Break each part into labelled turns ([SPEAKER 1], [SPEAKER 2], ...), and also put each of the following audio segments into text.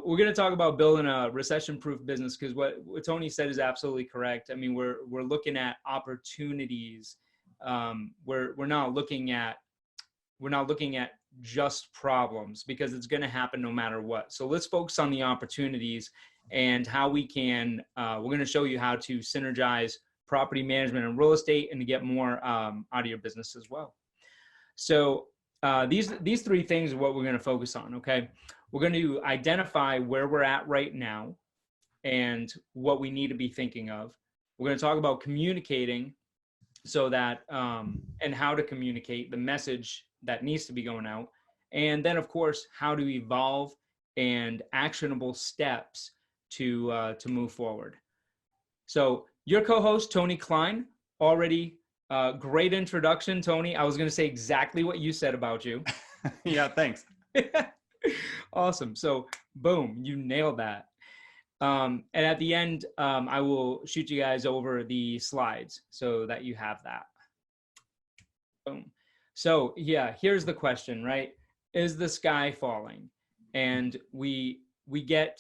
[SPEAKER 1] we're going to talk about building a recession-proof business, because what Tony said is absolutely correct. I mean, we're looking at opportunities. We're not looking at just problems, because it's going to happen no matter what. So let's focus on the opportunities and how we can. We're going to show you how to synergize property management and real estate, and to get more out of your business as well. So these three things are what we're going to focus on. Okay. We're going to identify where we're at right now and what we need to be thinking of. We're going to talk about communicating, so that, and how to communicate the message that needs to be going out. And then, of course, how to evolve and actionable steps to move forward. So your co-host, Tony Klein, already great introduction, Tony. I was going to say exactly what you said about you.
[SPEAKER 2] Yeah, thanks.
[SPEAKER 1] Awesome. So boom, you nailed that. And at the end, I will shoot you guys over the slides so that you have that. Boom. So yeah, here's the question, right? Is the sky falling? And we get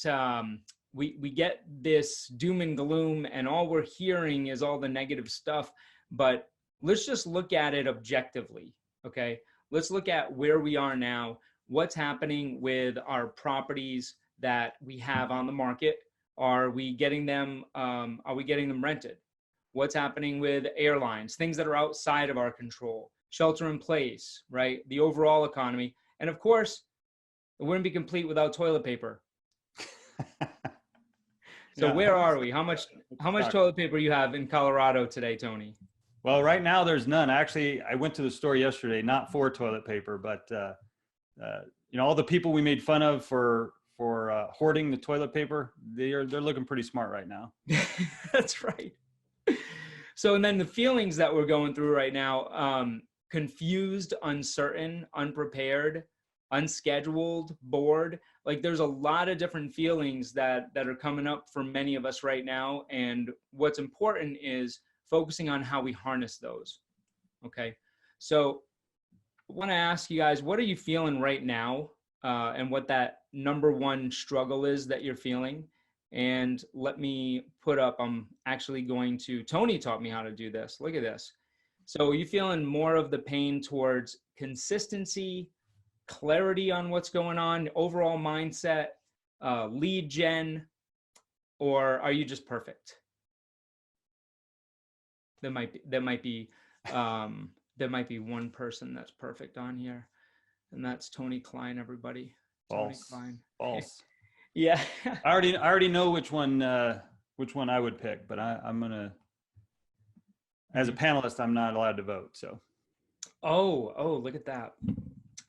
[SPEAKER 1] this doom and gloom, and all we're hearing is all the negative stuff. But let's just look at it objectively. Okay. Let's look at where we are now. What's happening with our properties that we have on the market? Are we getting them rented? What's happening with airlines, things that are outside of our control, shelter in place, right? The overall economy. And of course, it wouldn't be complete without toilet paper. So yeah, where are we? How much toilet paper you have in Colorado today, Tony?
[SPEAKER 2] Well, right now there's none. Actually, I went to the store yesterday, not for toilet paper, but all the people we made fun of for hoarding the toilet paper, they're looking pretty smart right now.
[SPEAKER 1] That's right. So, and then the feelings that we're going through right now, confused, uncertain, unprepared, unscheduled, bored. Like, there's a lot of different feelings that are coming up for many of us right now. And what's important is focusing on how we harness those. Okay. So I want to ask you guys, what are you feeling right now? And what that number one struggle is that you're feeling. And let me put up, Tony taught me how to do this. Look at this. So you feeling more of the pain towards consistency, clarity on what's going on, overall mindset, lead gen, or are you just perfect? There might be one person that's perfect on here. And that's Tony Klein, everybody.
[SPEAKER 2] False.
[SPEAKER 1] Tony Klein.
[SPEAKER 2] False.
[SPEAKER 1] Yeah.
[SPEAKER 2] I already know which one I would pick, but I'm gonna, as a panelist, I'm not allowed to vote. So.
[SPEAKER 1] Oh, look at that.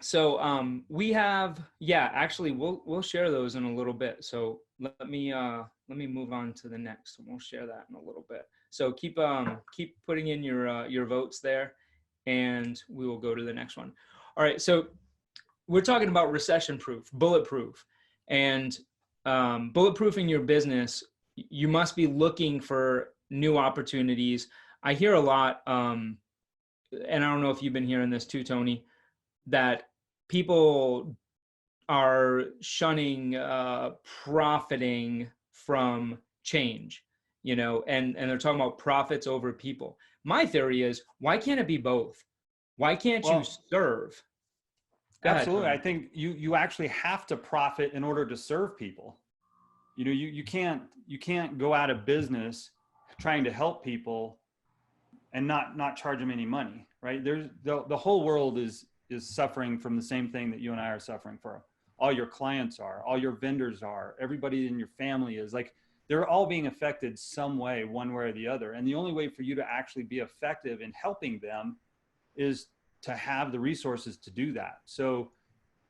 [SPEAKER 1] So we have, actually we'll share those in a little bit. So let me move on to the next, and we'll share that in a little bit. So keep putting in your votes there, and we will go to the next one. All right. So we're talking about recession-proof, bulletproof, and bulletproofing your business. You must be looking for new opportunities. I hear a lot, and I don't know if you've been hearing this too, Tony, that people are shunning profiting from change, and they're talking about profits over people. My theory is, why can't it be both? Why can't you serve?
[SPEAKER 2] Absolutely. I think you actually have to profit in order to serve people. You can't go out of business trying to help people and not charge them any money, right? There's the whole world is suffering from the same thing that you and I are suffering for. All your clients are, all your vendors are, everybody in your family is, like, they're all being affected some way, one way or the other. And the only way for you to actually be effective in helping them is to have the resources to do that. So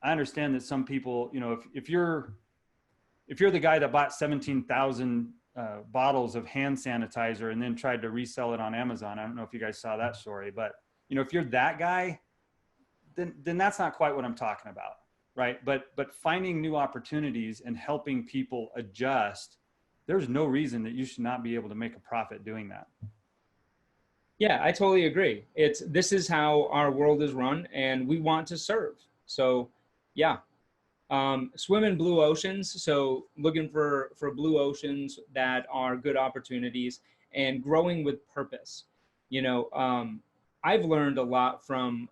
[SPEAKER 2] I understand that some people, if you're the guy that bought 17,000 bottles of hand sanitizer and then tried to resell it on Amazon, I don't know if you guys saw that story, but if you're that guy, then that's not quite what I'm talking about, right? But finding new opportunities and helping people adjust, there's no reason that you should not be able to make a profit doing that.
[SPEAKER 1] Yeah, I totally agree. This is how our world is run, and we want to serve. So, yeah. Swim in blue oceans. So looking for blue oceans that are good opportunities, and growing with purpose. You know, I've learned a lot from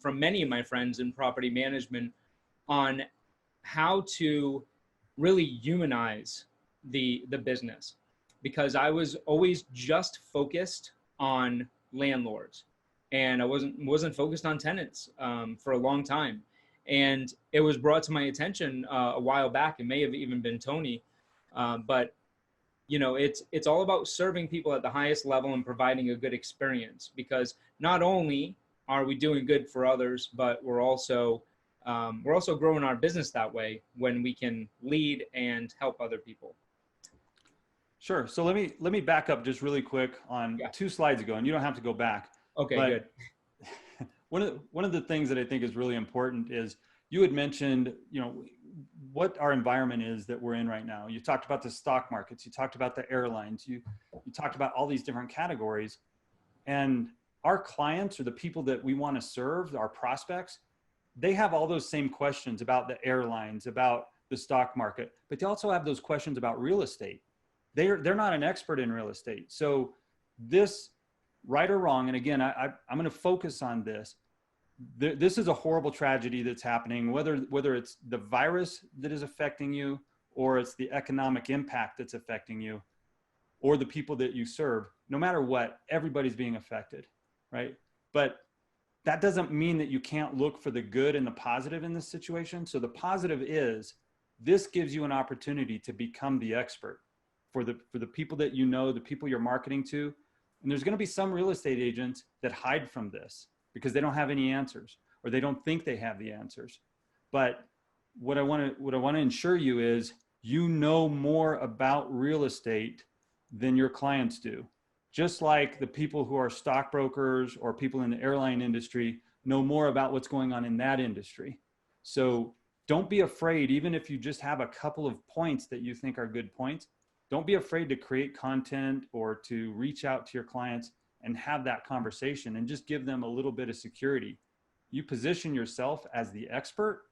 [SPEAKER 1] many of my friends in property management on how to really humanize the business, because I was always just focused on landlords, and I wasn't focused on tenants for a long time. And it was brought to my attention a while back. It may have even been Tony, but you know, it's all about serving people at the highest level and providing a good experience, because not only are we doing good for others, but we're also growing our business that way when we can lead and help other people.
[SPEAKER 2] Sure. So let me back up just really quick on 2 slides ago, and you don't have to go back.
[SPEAKER 1] Okay, good.
[SPEAKER 2] One of the things that I think is really important is you had mentioned, you know, what our environment is that we're in right now. You talked about the stock markets, you talked about the airlines, you talked about all these different categories, and our clients, or the people that we want to serve, our prospects, they have all those same questions about the airlines, about the stock market, but they also have those questions about real estate. They're not an expert in real estate. So this, right or wrong, and again, I'm going to focus on this. This is a horrible tragedy that's happening, whether it's the virus that is affecting you, or it's the economic impact that's affecting you, or the people that you serve. No matter what, everybody's being affected, right? But that doesn't mean that you can't look for the good and the positive in this situation. So the positive is this gives you an opportunity to become the expert for the people that you know, the people you're marketing to. And there's going to be some real estate agents that hide from this because they don't have any answers, or they don't think they have the answers. But what I want to ensure you is, you know more about real estate than your clients do. Just like the people who are stockbrokers or people in the airline industry know more about what's going on in that industry. So don't be afraid, even if you just have a couple of points that you think are good points, don't be afraid to create content or to reach out to your clients and have that conversation, and just give them a little bit of security. You position yourself as the expert,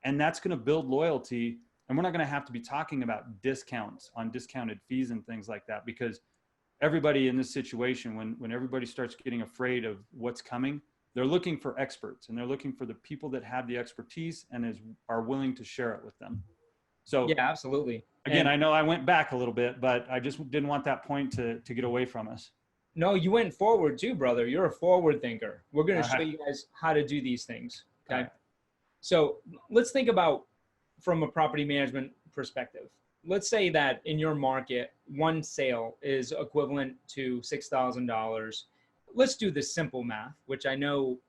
[SPEAKER 2] and that's going to build loyalty. And we're not going to have to be talking about discounts on discounted fees and things like that, because everybody in this situation, when everybody starts getting afraid of what's coming, they're looking for experts, and they're looking for the people that have the expertise and are willing to share it with them. So
[SPEAKER 1] yeah, absolutely.
[SPEAKER 2] Again, I know I went back a little bit, but I just didn't want that point to get away from us.
[SPEAKER 1] No, you went forward too, brother. You're a forward thinker. We're going to show you guys how to do these things. Okay. Right. So let's think about from a property management perspective. Let's say that in your market, one sale is equivalent to $6,000. Let's do the simple math, which I know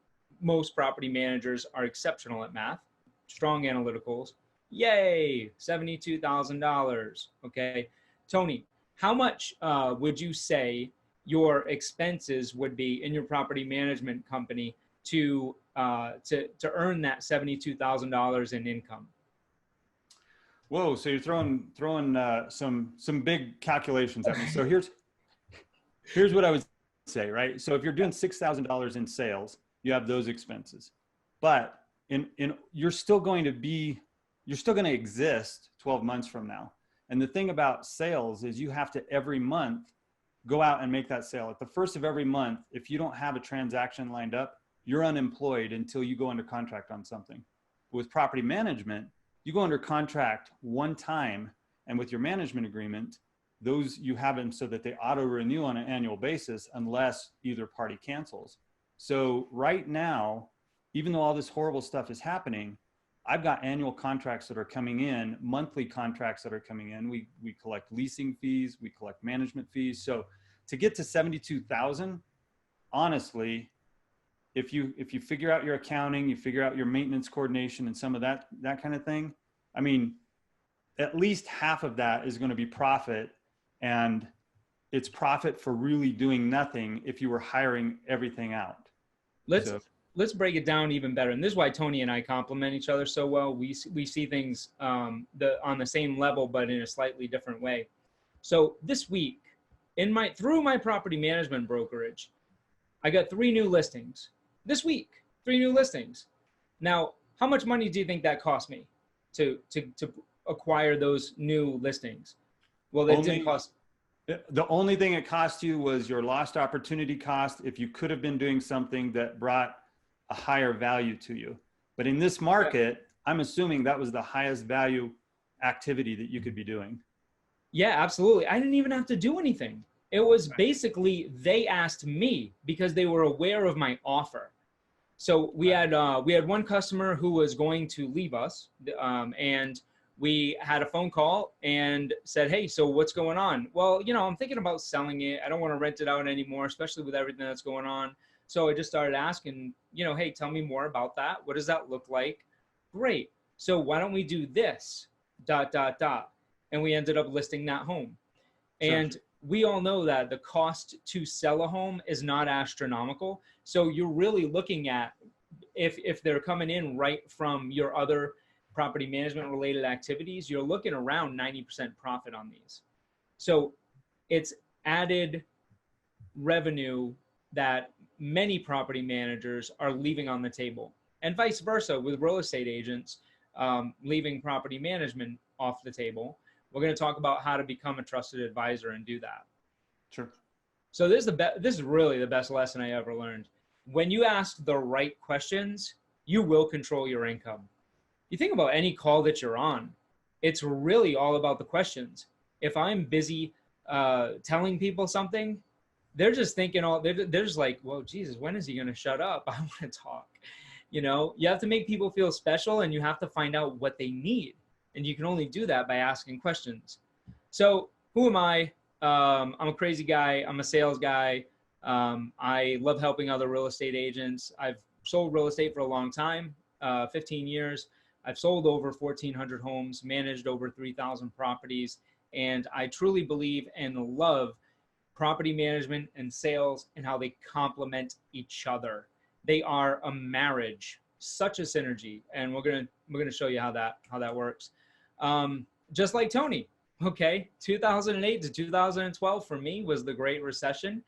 [SPEAKER 1] most property managers are exceptional at math, strong analyticals. Yay, $72,000. Okay. Tony, how much would you say your expenses would be in your property management company to earn that $72,000 in income?
[SPEAKER 2] Whoa! So you're throwing some big calculations at me. So here's what I would say, right? So if you're doing $6,000 in sales, you have those expenses, but you're still going to exist 12 months from now. And the thing about sales is you have to every month go out and make that sale. At the first of every month, if you don't have a transaction lined up, you're unemployed until you go under contract on something. With property management, you go under contract one time, and with your management agreement, those you have them so that they auto renew on an annual basis unless either party cancels. So right now, even though all this horrible stuff is happening, I've got annual contracts that are coming in, monthly contracts that are coming in. We collect leasing fees, we collect management fees. So to get to 72,000, honestly, if you figure out your accounting, you figure out your maintenance coordination and some of that kind of thing, I mean, at least half of that is going to be profit, and it's profit for really doing nothing if you were hiring everything out.
[SPEAKER 1] Let's break it down even better. And this is why Tony and I complement each other so well. We see things on the same level, but in a slightly different way. So this week, through my property management brokerage, I got 3 new listings. This week, 3 new listings. Now, how much money do you think that cost me? to acquire those new listings. Well, it didn't cost.
[SPEAKER 2] The only thing it cost you was your lost opportunity cost if you could have been doing something that brought a higher value to you. But in this market, I'm assuming that was the highest value activity that you could be doing.
[SPEAKER 1] Yeah, absolutely. I didn't even have to do anything. It was basically, they asked me because they were aware of my offer. So we had one customer who was going to leave us, and we had a phone call and said, hey, so what's going on? Well, you know, I'm thinking about selling it. I don't want to rent it out anymore, especially with everything that's going on. So I just started asking, you know, hey, tell me more about that. What does that look like? Great. So why don't we do this, ... And we ended up listing that home.
[SPEAKER 2] Sure.
[SPEAKER 1] And we all know that the cost to sell a home is not astronomical. So you're really looking at, if they're coming in right from your other property management related activities, you're looking around 90% profit on these. So it's added revenue that many property managers are leaving on the table, and vice versa with real estate agents leaving property management off the table. We're going to talk about how to become a trusted advisor and do that.
[SPEAKER 2] Sure.
[SPEAKER 1] So this is really the best lesson I ever learned. When you ask the right questions, you will control your income. You think about any call that you're on, it's really all about the questions. If I'm busy telling people something, they're just thinking they're just like, well, Jesus, when is he going to shut up? I want to talk. You know, you have to make people feel special, and you have to find out what they need. And you can only do that by asking questions. So who am I? I'm a crazy guy. I'm a sales guy. I love helping other real estate agents. I've sold real estate for a long time, 15 years. I've sold over 1,400 homes, managed over 3,000 properties, and I truly believe and love property management and sales and how they complement each other. They are a marriage, such a synergy, and we're gonna show you how that works. Just like Tony, okay, 2008 to 2012 for me was the Great Recession,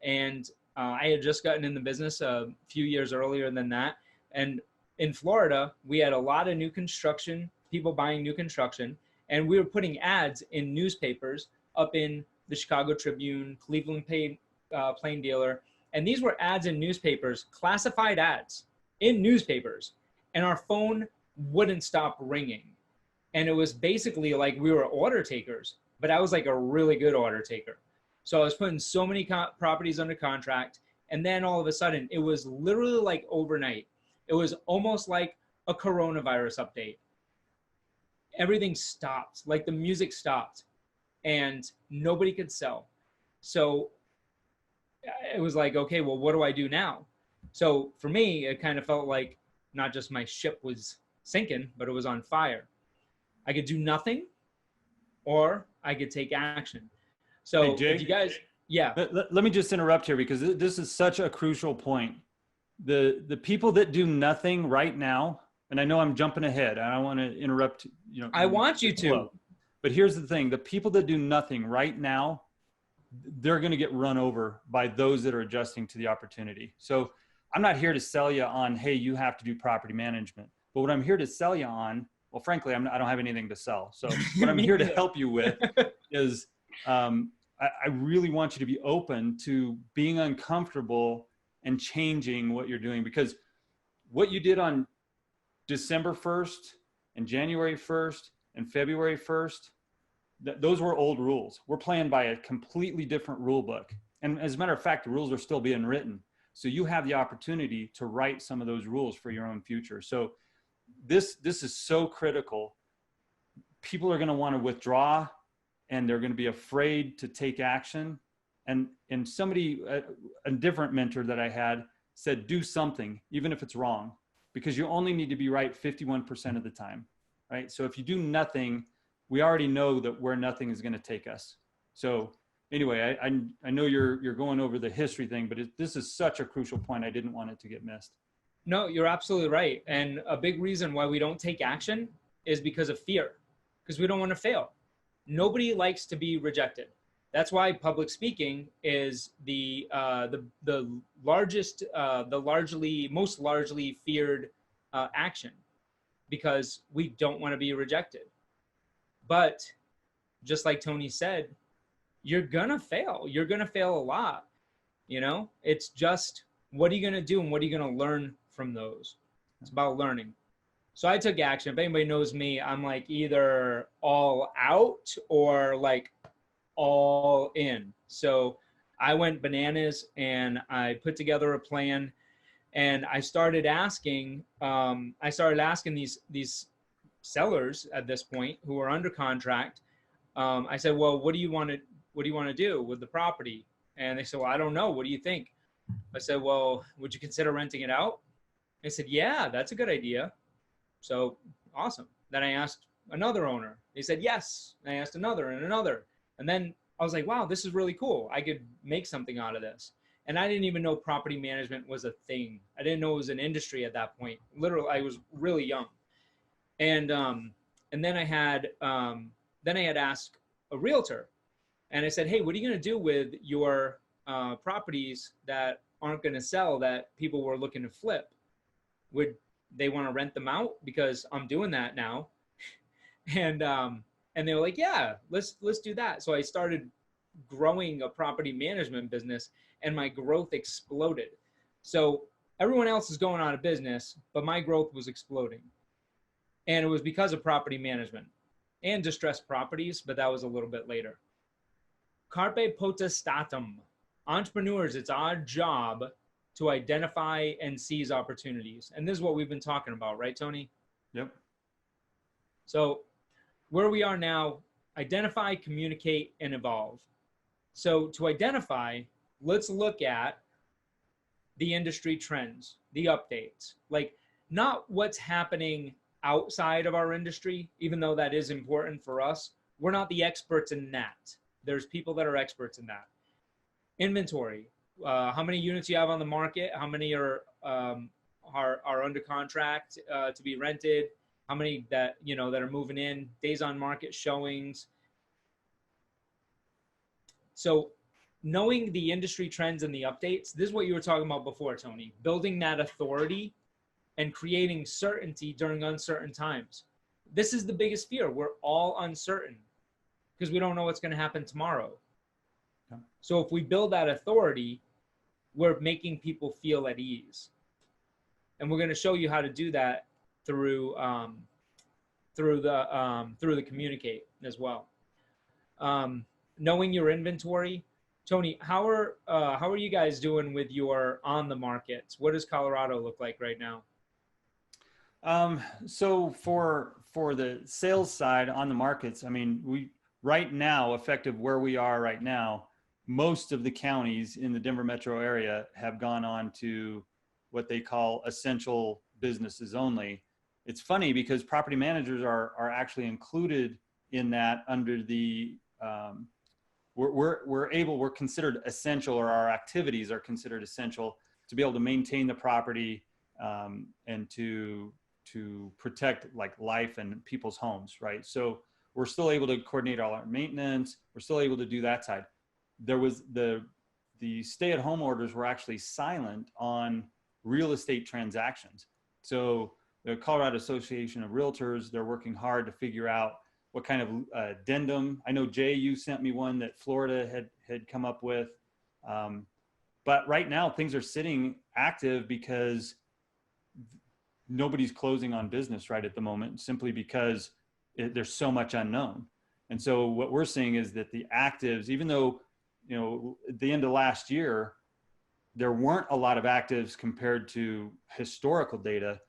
[SPEAKER 1] and I had just gotten in the business a few years earlier than that, and in Florida, we had a lot of new construction, people buying new construction, and we were putting ads in newspapers up in the Chicago Tribune, Cleveland Plain Dealer, and these were ads in newspapers, classified ads in newspapers, and our phone wouldn't stop ringing. And it was basically like we were order takers, but I was like a really good order taker. So I was putting so many properties under contract, and then all of a sudden, it was literally like overnight. It was almost like a coronavirus update. Everything stopped, like the music stopped, and nobody could sell. So it was like, okay, well, what do I do now? So for me, it kind of felt like not just my ship was sinking, but it was on fire. I could do nothing, or I could take action. So
[SPEAKER 2] hey, Jake,
[SPEAKER 1] if you guys, yeah.
[SPEAKER 2] Let me just interrupt here, because this is such a crucial point. The people that do nothing right now, and I know I'm jumping ahead, I don't want to interrupt, you know.
[SPEAKER 1] I want you to.
[SPEAKER 2] But here's the thing, the people that do nothing right now, they're going to get run over by those that are adjusting to the opportunity. So I'm not here to sell you on, hey, you have to do property management. But what I'm here to sell you on, well, frankly, I don't have anything to sell. So what I'm here to help you with is I really want you to be open to being uncomfortable and changing what you're doing, because what you did on December 1st and January 1st and February 1st, those were old rules. We're playing by a completely different rule book. And as a matter of fact, the rules are still being written. So you have the opportunity to write some of those rules for your own future. So this is so critical. People are going to want to withdraw, and they're going to be afraid to take action. And somebody, a different mentor that I had, said, do something, even if it's wrong, because you only need to be right 51% of the time, right? So if you do nothing, we already know that where nothing is going to take us. So anyway, I know you're going over the history thing, but this is such a crucial point. I didn't want it to get missed.
[SPEAKER 1] No, you're absolutely right. And a big reason why we don't take action is because of fear, because we don't want to fail. Nobody likes to be rejected. That's why public speaking is the most largely feared action, because we don't want to be rejected. But just like Tony said, you're going to fail. You're going to fail a lot. You know, it's just, what are you going to do and what are you going to learn from those? It's about learning. So I took action. If anybody knows me, I'm like either all out or like all in. So I went bananas and I put together a plan, and I started asking these sellers at this point who are under contract. I said, well, what do you want to do with the property? And they said, well, I don't know. What do you think? I said, well, would you consider renting it out? They said, yeah, that's a good idea. So awesome. Then I asked another owner. They said, yes. And I asked another and another. And then I was like, wow, this is really cool. I could make something out of this. And I didn't even know property management was a thing. I didn't know it was an industry at that point. Literally, I was really young. And then I had asked a realtor, and I said, hey, what are you going to do with your properties that aren't going to sell, that people were looking to flip? Would they want to rent them out? Because I'm doing that now. And they were like, yeah, let's do that. So I started growing a property management business, and my growth exploded. So everyone else is going out of business, but my growth was exploding. And it was because of property management and distressed properties, but that was a little bit later. Carpe potestatum. Entrepreneurs, it's our job to identify and seize opportunities. And this is what we've been talking about, right, Tony?
[SPEAKER 2] Yep.
[SPEAKER 1] So where we are now, identify, communicate, and evolve. So to identify, let's look at the industry trends, the updates, like not what's happening outside of our industry, even though that is important for us. We're not the experts in that. There's people that are experts in that. Inventory, how many units you have on the market, how many are under contract to be rented, how many that are moving in, days on market, showings. So knowing the industry trends and the updates, this is what you were talking about before, Tony, building that authority and creating certainty during uncertain times. This is the biggest fear. We're all uncertain because we don't know what's going to happen tomorrow. Yeah. So if we build that authority, we're making people feel at ease. And we're going to show you how to do that through the communicate as well. Knowing your inventory. Tony, how are you guys doing with your on the markets? What does Colorado look like right now?
[SPEAKER 2] So for the sales side on the markets, I mean, we right now, effective where we are right now, most of the counties in the Denver metro area have gone on to what they call essential businesses only. It's funny because property managers are actually included in that under the, we're considered essential, or our activities are considered essential to be able to maintain the property and to protect like life and people's homes, right? So we're still able to coordinate all our maintenance. We're still able to do that side. There was the stay-at-home orders were actually silent on real estate transactions. So the Colorado Association of Realtors, they're working hard to figure out what kind of addendum. I know, Jay, you sent me one that Florida had come up with. But right now things are sitting active because nobody's closing on business right at the moment, simply because there's so much unknown. And so what we're seeing is that the actives, even though, at the end of last year, there weren't a lot of actives compared to historical data,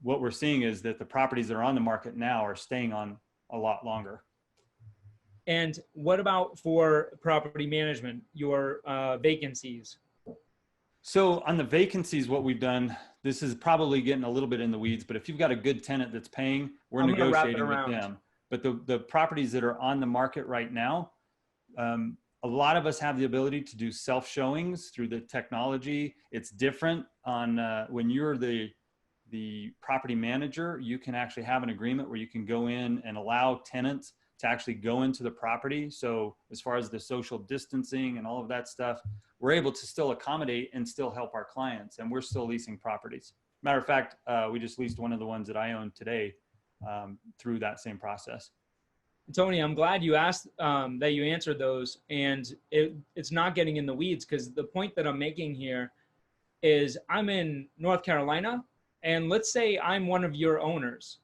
[SPEAKER 2] what we're seeing is that the properties that are on the market now are staying on a lot longer.
[SPEAKER 1] And what about for property management, your vacancies?
[SPEAKER 2] So on the vacancies, what we've done, this is probably getting a little bit in the weeds, but if you've got a good tenant that's paying, we're negotiating with them. But the properties that are on the market right now, a lot of us have the ability to do self-showings through the technology. It's different on when you're the property manager, you can actually have an agreement where you can go in and allow tenants to actually go into the property. So as far as the social distancing and all of that stuff, we're able to still accommodate and still help our clients, and we're still leasing properties. Matter of fact, we just leased one of the ones that I own today through that same process.
[SPEAKER 1] Tony, I'm glad you asked, that you answered those, and it's not getting in the weeds, because the point that I'm making here is I'm in North Carolina, and let's say I'm one of your owners.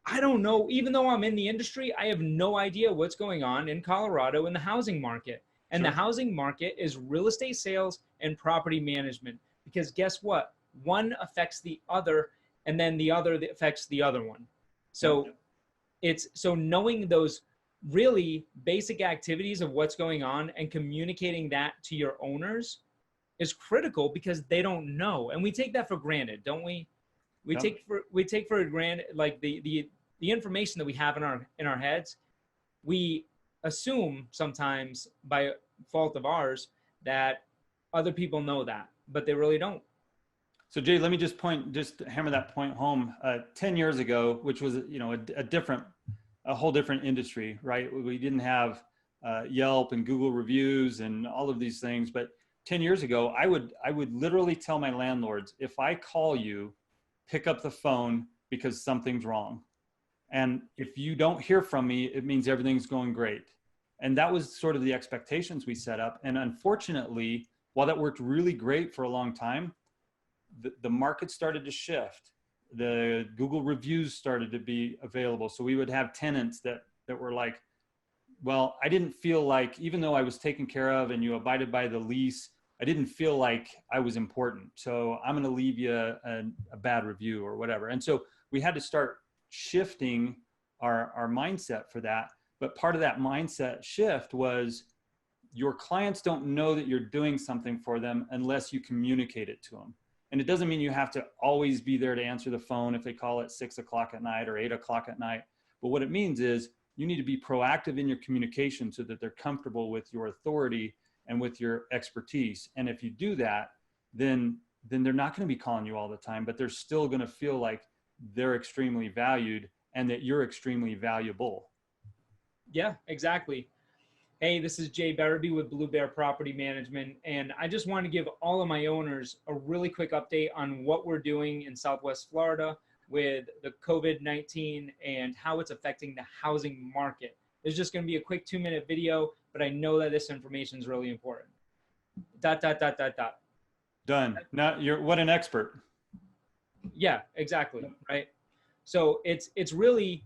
[SPEAKER 1] I don't know, even though I'm in the industry, I have no idea what's going on in Colorado in the housing market. And
[SPEAKER 2] Sure.
[SPEAKER 1] The housing market is real estate sales and property management, because guess what? One affects the other, and then the other affects the other one. So so knowing those really basic activities of what's going on and communicating that to your owners is critical, because they don't know. And we take that for granted, don't we? We take for granted, like the information that we have in our heads. We assume sometimes, by fault of ours, that other people know that, but they really don't.
[SPEAKER 2] So Jay, let me just hammer that point home. 10 years ago, which was, a whole different industry, right? We didn't have Yelp and Google reviews and all of these things. But 10 years ago, I would literally tell my landlords, if I call you, pick up the phone, because something's wrong. And if you don't hear from me, it means everything's going great. And that was sort of the expectations we set up. And unfortunately, while that worked really great for a long time, the market started to shift. The Google reviews started to be available. So we would have tenants that were like, well, I didn't feel like, even though I was taken care of and you abided by the lease, I didn't feel like I was important. So I'm going to leave you a bad review or whatever. And so we had to start shifting our mindset for that. But part of that mindset shift was, your clients don't know that you're doing something for them unless you communicate it to them. And it doesn't mean you have to always be there to answer the phone if they call at 6 o'clock at night or 8 o'clock at night. But what it means is you need to be proactive in your communication so that they're comfortable with your authority and with your expertise. And if you do that, then they're not going to be calling you all the time, but they're still going to feel like they're extremely valued and that you're extremely valuable.
[SPEAKER 1] Yeah, exactly. Hey, this is Jay Berube with Blue Bear Property Management, and I just want to give all of my owners a really quick update on what we're doing in Southwest Florida with the COVID-19 and how it's affecting the housing market. There's just going to be a quick 2-minute video, but I know that this information is really important. ...
[SPEAKER 2] Done. Now what an expert.
[SPEAKER 1] Yeah, exactly. Right. So it's really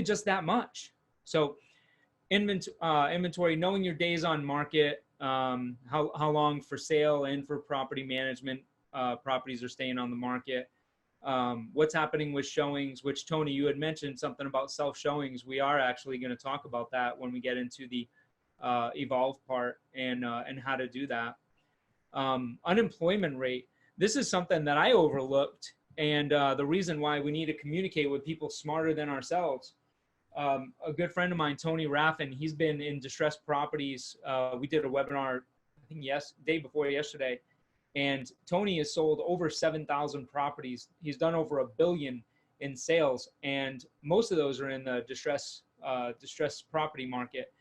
[SPEAKER 1] just that much. So inventory, knowing your days on market, how long for sale and for property management properties are staying on the market, what's happening with showings, which Tony, you had mentioned something about self showings. We are actually going to talk about that when we get into the evolve part and how to do that. Unemployment rate. This is something that I overlooked, and the reason why we need to communicate with people smarter than ourselves. A good friend of mine, Tony Raffin, he's been in distressed properties. We did a webinar, I think day before yesterday, and Tony has sold over 7,000 properties. He's done over $1 billion in sales, and most of those are in the distressed property market.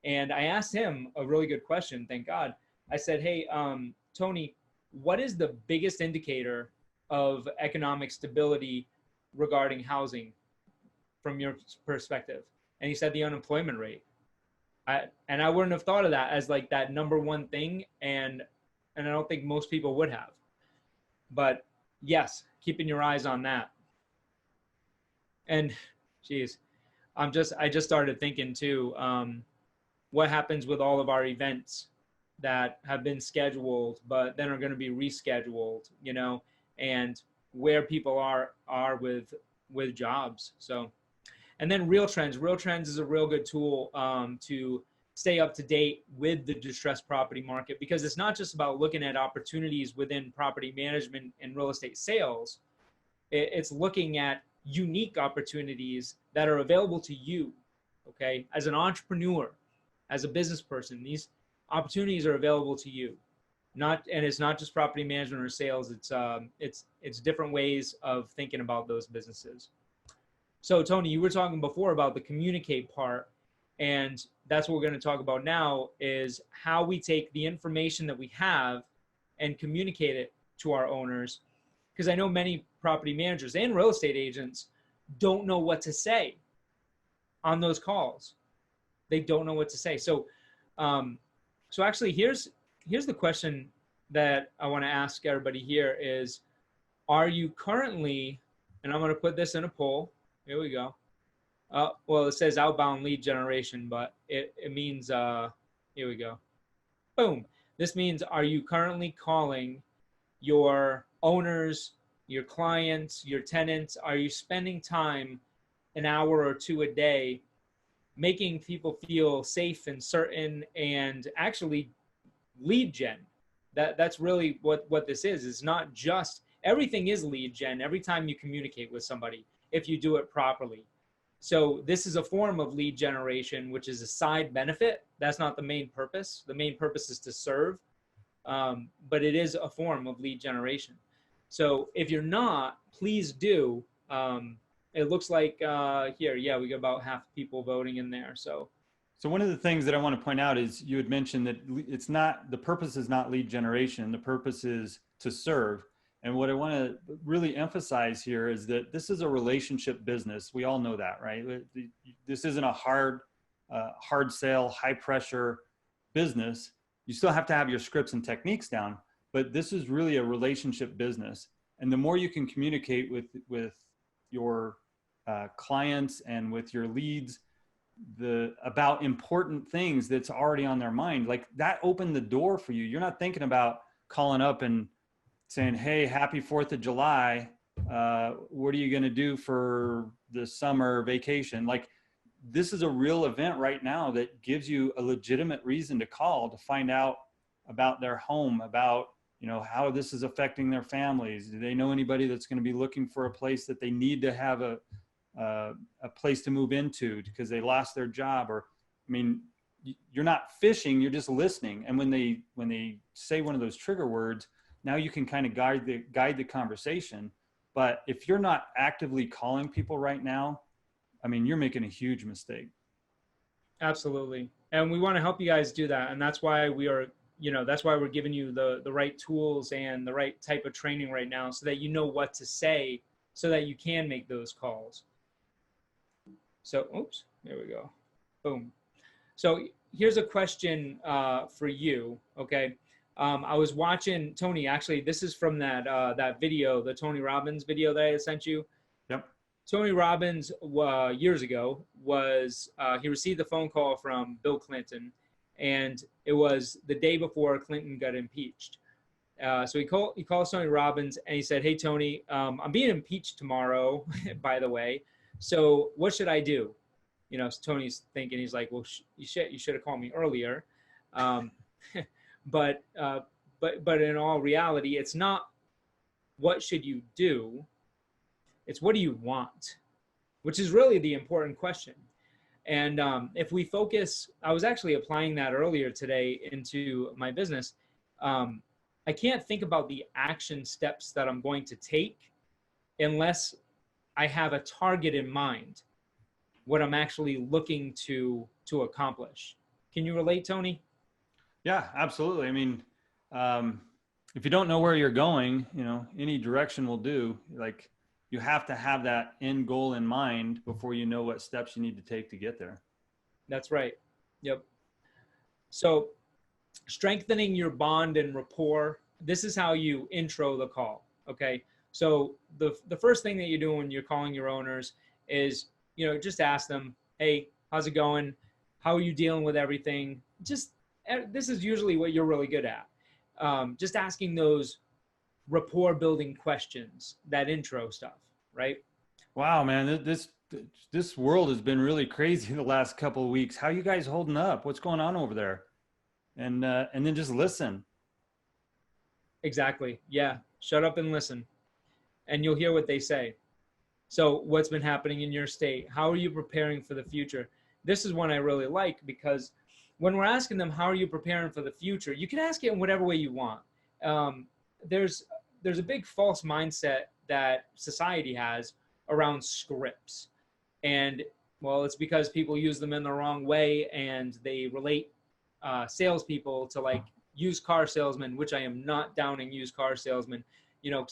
[SPEAKER 1] And I asked him a really good question, thank God. I said, hey, Tony, what is the biggest indicator of economic stability regarding housing from your perspective? And he said the unemployment rate. And I wouldn't have thought of that as like that number one thing. And I don't think most people would have. But yes, keeping your eyes on that. And geez, I just started thinking too, what happens with all of our events that have been scheduled, but then are going to be rescheduled, and where people are with jobs. So, and then RealTrends. RealTrends is a real good tool to stay up to date with the distressed property market, because it's not just about looking at opportunities within property management and real estate sales. It's looking at unique opportunities that are available to you, okay? As an entrepreneur, as a business person, these opportunities are available to you. And it's not just property management or sales. It's different ways of thinking about those businesses. So Tony, you were talking before about the communicate part, and that's what we're going to talk about now, is how we take the information that we have and communicate it to our owners. Because I know many property managers and real estate agents don't know what to say on those calls. They don't know what to say. So, so actually here's the question that I want to ask everybody here is, are you currently, and I'm going to put this in a poll. Here we go. Well, it says outbound lead generation, but it means, here we go. Boom. This means, are you currently calling your owners, your clients, your tenants? Are you spending time, an hour or two a day, making people feel safe and certain and actually lead gen? That's really what this is. It's not just, everything is lead gen every time you communicate with somebody, if you do it properly. So this is a form of lead generation, which is a side benefit. That's not the main purpose. The main purpose is to serve, but it is a form of lead generation. So if you're not, please do. It looks like here, yeah, we got about half people voting in there. So
[SPEAKER 2] one of the things that I want to point out is you had mentioned that it's not, the purpose is not lead generation. The purpose is to serve. And what I want to really emphasize here is that this is a relationship business. We all know that, right? This isn't a hard sale, high pressure business. You still have to have your scripts and techniques down, but this is really a relationship business. And the more you can communicate with your clients and with your leads, about important things that's already on their mind, like that opened the door for you. You're not thinking about calling up and saying, hey, happy 4th of July. What are you going to do for the summer vacation? Like, this is a real event right now that gives you a legitimate reason to call to find out about their home, about, you know, how this is affecting their families. Do they know anybody that's going to be looking for a place that they need to have a place to move into because they lost their job? Or, I mean, you're not fishing, you're just listening. And when they say one of those trigger words, now you can kind of guide the conversation. But if you're not actively calling people right now, I mean, you're making a huge mistake.
[SPEAKER 1] Absolutely. And we want to help you guys do that. And that's why we are, you know, that's why we're giving you the right tools and the right type of training right now, so that you know what to say, so that you can make those calls. So, oops, there we go. Boom. So here's a question for you. Okay. I was watching, Tony, actually, this is from that video, the Tony Robbins video that I sent you.
[SPEAKER 2] Yep.
[SPEAKER 1] Tony Robbins, years ago, he received a phone call from Bill Clinton, and it was the day before Clinton got impeached. So he calls Tony Robbins and he said, hey, Tony, I'm being impeached tomorrow, by the way. So what should I do? You know, so Tony's thinking, he's like, well, you should have called me earlier. But in all reality, it's not what should you do, it's what do you want, which is really the important question. And if we focus, I was actually applying that earlier today into my business. I can't think about the action steps that I'm going to take unless I have a target in mind, what I'm actually looking to accomplish. Can you relate, Tony?
[SPEAKER 2] Yeah, absolutely. I mean, if you don't know where you're going, you know, any direction will do. Like, you have to have that end goal in mind before you know what steps you need to take to get there. That's
[SPEAKER 1] right. Yep. So strengthening your bond and rapport, this is how you intro the call. Okay. So the first thing that you do when you're calling your owners is, you know, just ask them, hey, how's it going? How are you dealing with everything? This is usually what you're really good at. Just asking those rapport building questions, that intro stuff, right?
[SPEAKER 2] Wow, man, this world has been really crazy the last couple of weeks. How are you guys holding up? What's going on over there? And then just listen.
[SPEAKER 1] Exactly. Yeah. Shut up and listen. And you'll hear what they say. So what's been happening in your state? How are you preparing for the future? This is one I really like, because when we're asking them, how are you preparing for the future? You can ask it in whatever way you want. There's a big false mindset that society has around scripts. And well, it's because people use them in the wrong way, and they relate salespeople to like used car salesmen, which I am not downing used car salesmen, you know,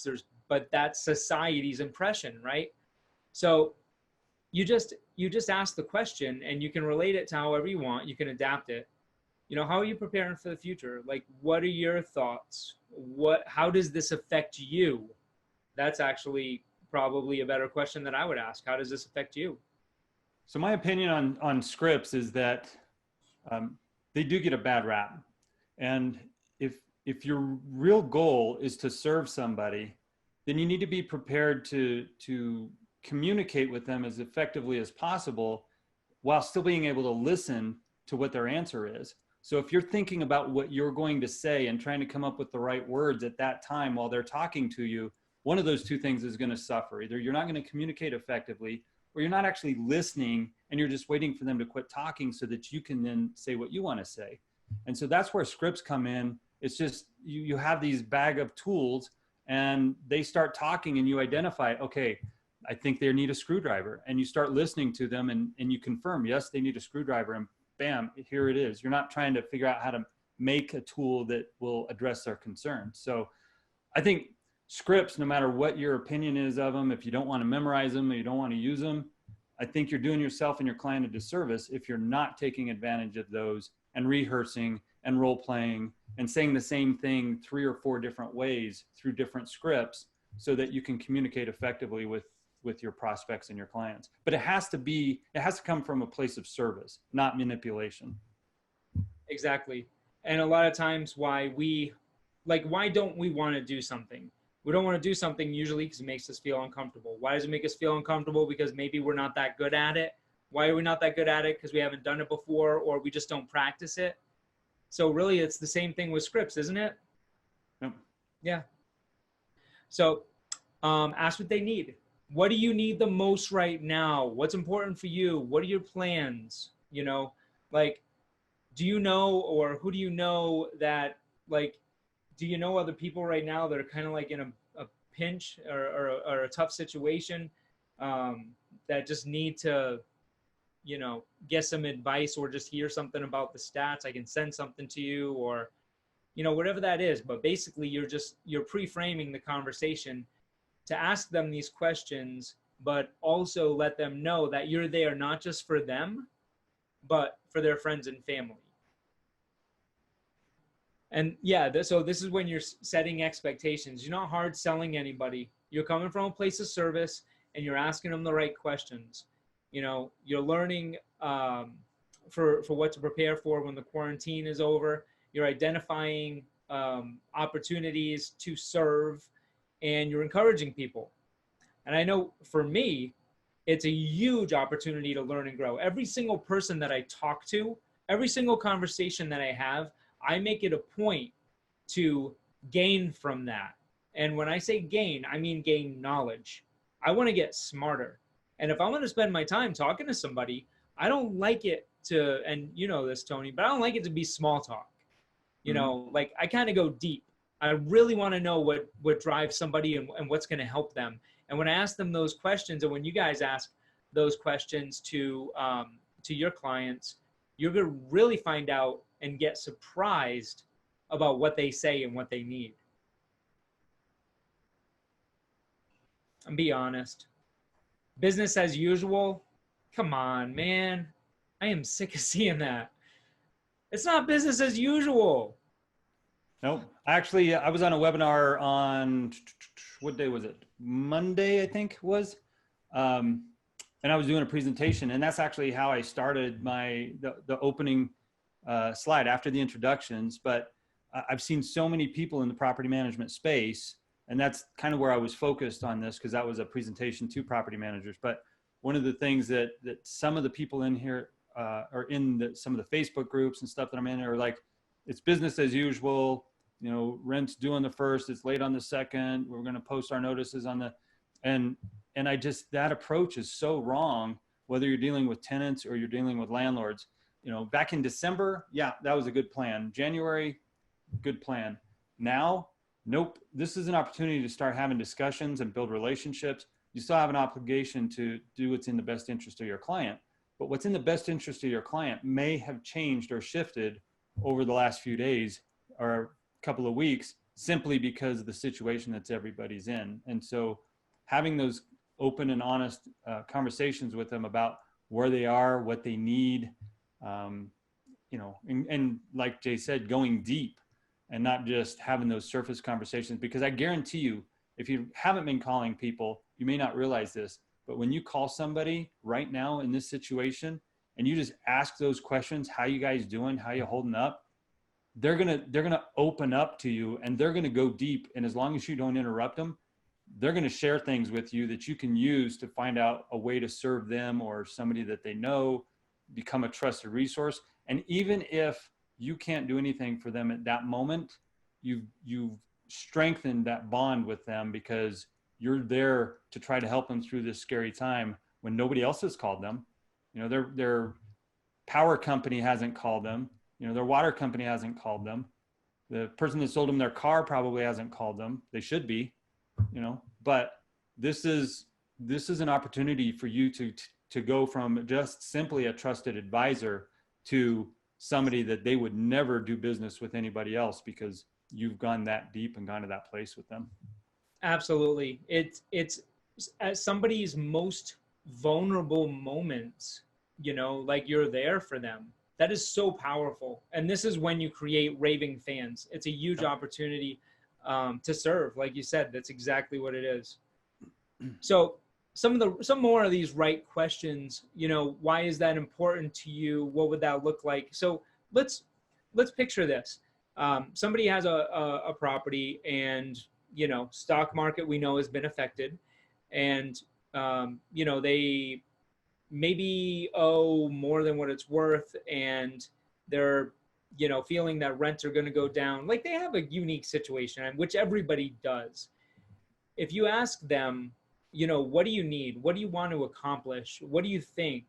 [SPEAKER 1] but that's society's impression, right? So you just ask the question, and you can relate it to however you want. You can adapt it. How are you preparing for the future? Like, what are your thoughts? How does this affect you? That's actually probably a better question that I would ask. How does this affect you?
[SPEAKER 2] So my opinion on scripts is that they do get a bad rap. And if your real goal is to serve somebody, then you need to be prepared to communicate with them as effectively as possible while still being able to listen to what their answer is. So if you're thinking about what you're going to say and trying to come up with the right words at that time while they're talking to you, one of those two things is going to suffer. Either you're not going to communicate effectively, or you're not actually listening and you're just waiting for them to quit talking so that you can then say what you want to say. And so that's where scripts come in. It's just you have these bag of tools and they start talking and you identify, okay, I think they need a screwdriver. And you start listening to them and you confirm, yes, they need a screwdriver, and bam, here it is. You're not trying to figure out how to make a tool that will address their concerns. So I think scripts, no matter what your opinion is of them, if you don't want to memorize them or you don't want to use them, I think you're doing yourself and your client a disservice if you're not taking advantage of those and rehearsing and role playing and saying the same thing 3 or 4 different ways through different scripts so that you can communicate effectively with your prospects and your clients. But it has to come from a place of service, not manipulation.
[SPEAKER 1] Exactly. And a lot of times why don't we want to do something? We don't want to do something usually because it makes us feel uncomfortable. Why does it make us feel uncomfortable? Because maybe we're not that good at it. Why are we not that good at it? Because we haven't done it before, or we just don't practice it. So really, it's the same thing with scripts, isn't it?
[SPEAKER 2] Yep.
[SPEAKER 1] Yeah. So ask what they need. What do you need the most right now? What's important for you? What are your plans? Like, do you know, or who do you know that, like, do you know other people right now that are kind of like in a pinch or a tough situation that just need to, get some advice or just hear something about the stats? I can send something to you, or, whatever that is. But basically you're pre-framing the conversation to ask them these questions, but also let them know that you're there not just for them, but for their friends and family. And yeah, so this is when you're setting expectations. You're not hard selling anybody. You're coming from a place of service and you're asking them the right questions. You're learning for what to prepare for when the quarantine is over. You're identifying opportunities to serve, and you're encouraging people. And I know for me, it's a huge opportunity to learn and grow. Every single person that I talk to, every single conversation that I have, I make it a point to gain from that. And when I say gain, I mean gain knowledge. I want to get smarter. And if I'm going to spend my time talking to somebody, I don't like it to, and you know this, Tony, but I don't like it to be small talk. Like I kind of go deep. I really want to know what drives somebody and what's going to help them. And when I ask them those questions, and when you guys ask those questions to your clients, you're going to really find out and get surprised about what they say and what they need. And be honest. Business as usual? Come on, man. I am sick of seeing that. It's not business as usual.
[SPEAKER 2] Nope. Actually, I was on a webinar on, what day was it? Monday, I think it was. And I was doing a presentation, and that's actually how I started the opening slide after the introductions. But I've seen so many people in the property management space, and that's kind of where I was focused on this, because that was a presentation to property managers. But one of the things that some of the people in here are in some of the Facebook groups and stuff that I'm in are like, it's business as usual. Rent's due on the 1st, it's late on the 2nd. We're going to post our notices on the, and I just, that approach is so wrong, whether you're dealing with tenants or you're dealing with landlords. Back in December, yeah, that was a good plan. January, good plan. Now, nope. This is an opportunity to start having discussions and build relationships. You still have an obligation to do what's in the best interest of your client, but what's in the best interest of your client may have changed or shifted over the last few days or couple of weeks, simply because of the situation that everybody's in. And so having those open and honest conversations with them about where they are, what they need, you know, and like Jay said, going deep and not just having those surface conversations. Because I guarantee you, if you haven't been calling people, you may not realize this, but when you call somebody right now in this situation and you just ask those questions, how you guys doing? How you holding up? They're gonna open up to you, and they're gonna go deep. And as long as you don't interrupt them, they're gonna share things with you that you can use to find out a way to serve them or somebody that they know, become a trusted resource. And even if you can't do anything for them at that moment, you've strengthened that bond with them because you're there to try to help them through this scary time when nobody else has called them. You know, their power company hasn't called them. You know, their water company hasn't called them. The person that sold them their car probably hasn't called them. They should be, you know, but this is an opportunity for you to go from just simply a trusted advisor to somebody that they would never do business with anybody else because you've gone that deep and gone to that place with them.
[SPEAKER 1] Absolutely. It's at somebody's most vulnerable moments, you know, like you're there for them. That is so powerful. And this is when you create raving fans. It's a huge opportunity to serve. Like you said, that's exactly what it is. So some more of these right questions, you know, why is that important to you? What would that look like? So let's picture this. Somebody has a property and, you know, stock market we know has been affected, and, you know, they maybe owe more than what it's worth, and they're, you know, feeling that rents are going to go down. Like, they have a unique situation, which everybody does. If you ask them, you know, what do you need? What do you want to accomplish? What do you think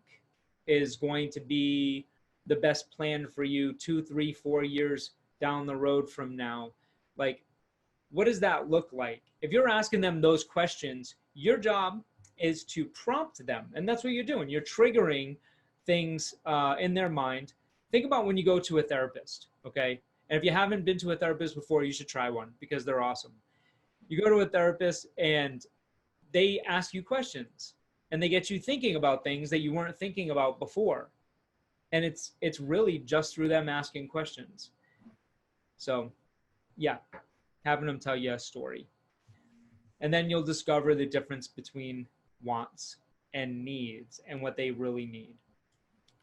[SPEAKER 1] is going to be the best plan for you 2, 3, 4 years down the road from now? Like, what does that look like? If you're asking them those questions, your job is to prompt them. And that's what you're doing. You're triggering things in their mind. Think about when you go to a therapist, okay? And if you haven't been to a therapist before, you should try one because they're awesome. You go to a therapist and they ask you questions and they get you thinking about things that you weren't thinking about before. And it's really just through them asking questions. So yeah, having them tell you a story. And then you'll discover the difference between wants and needs and what they really need.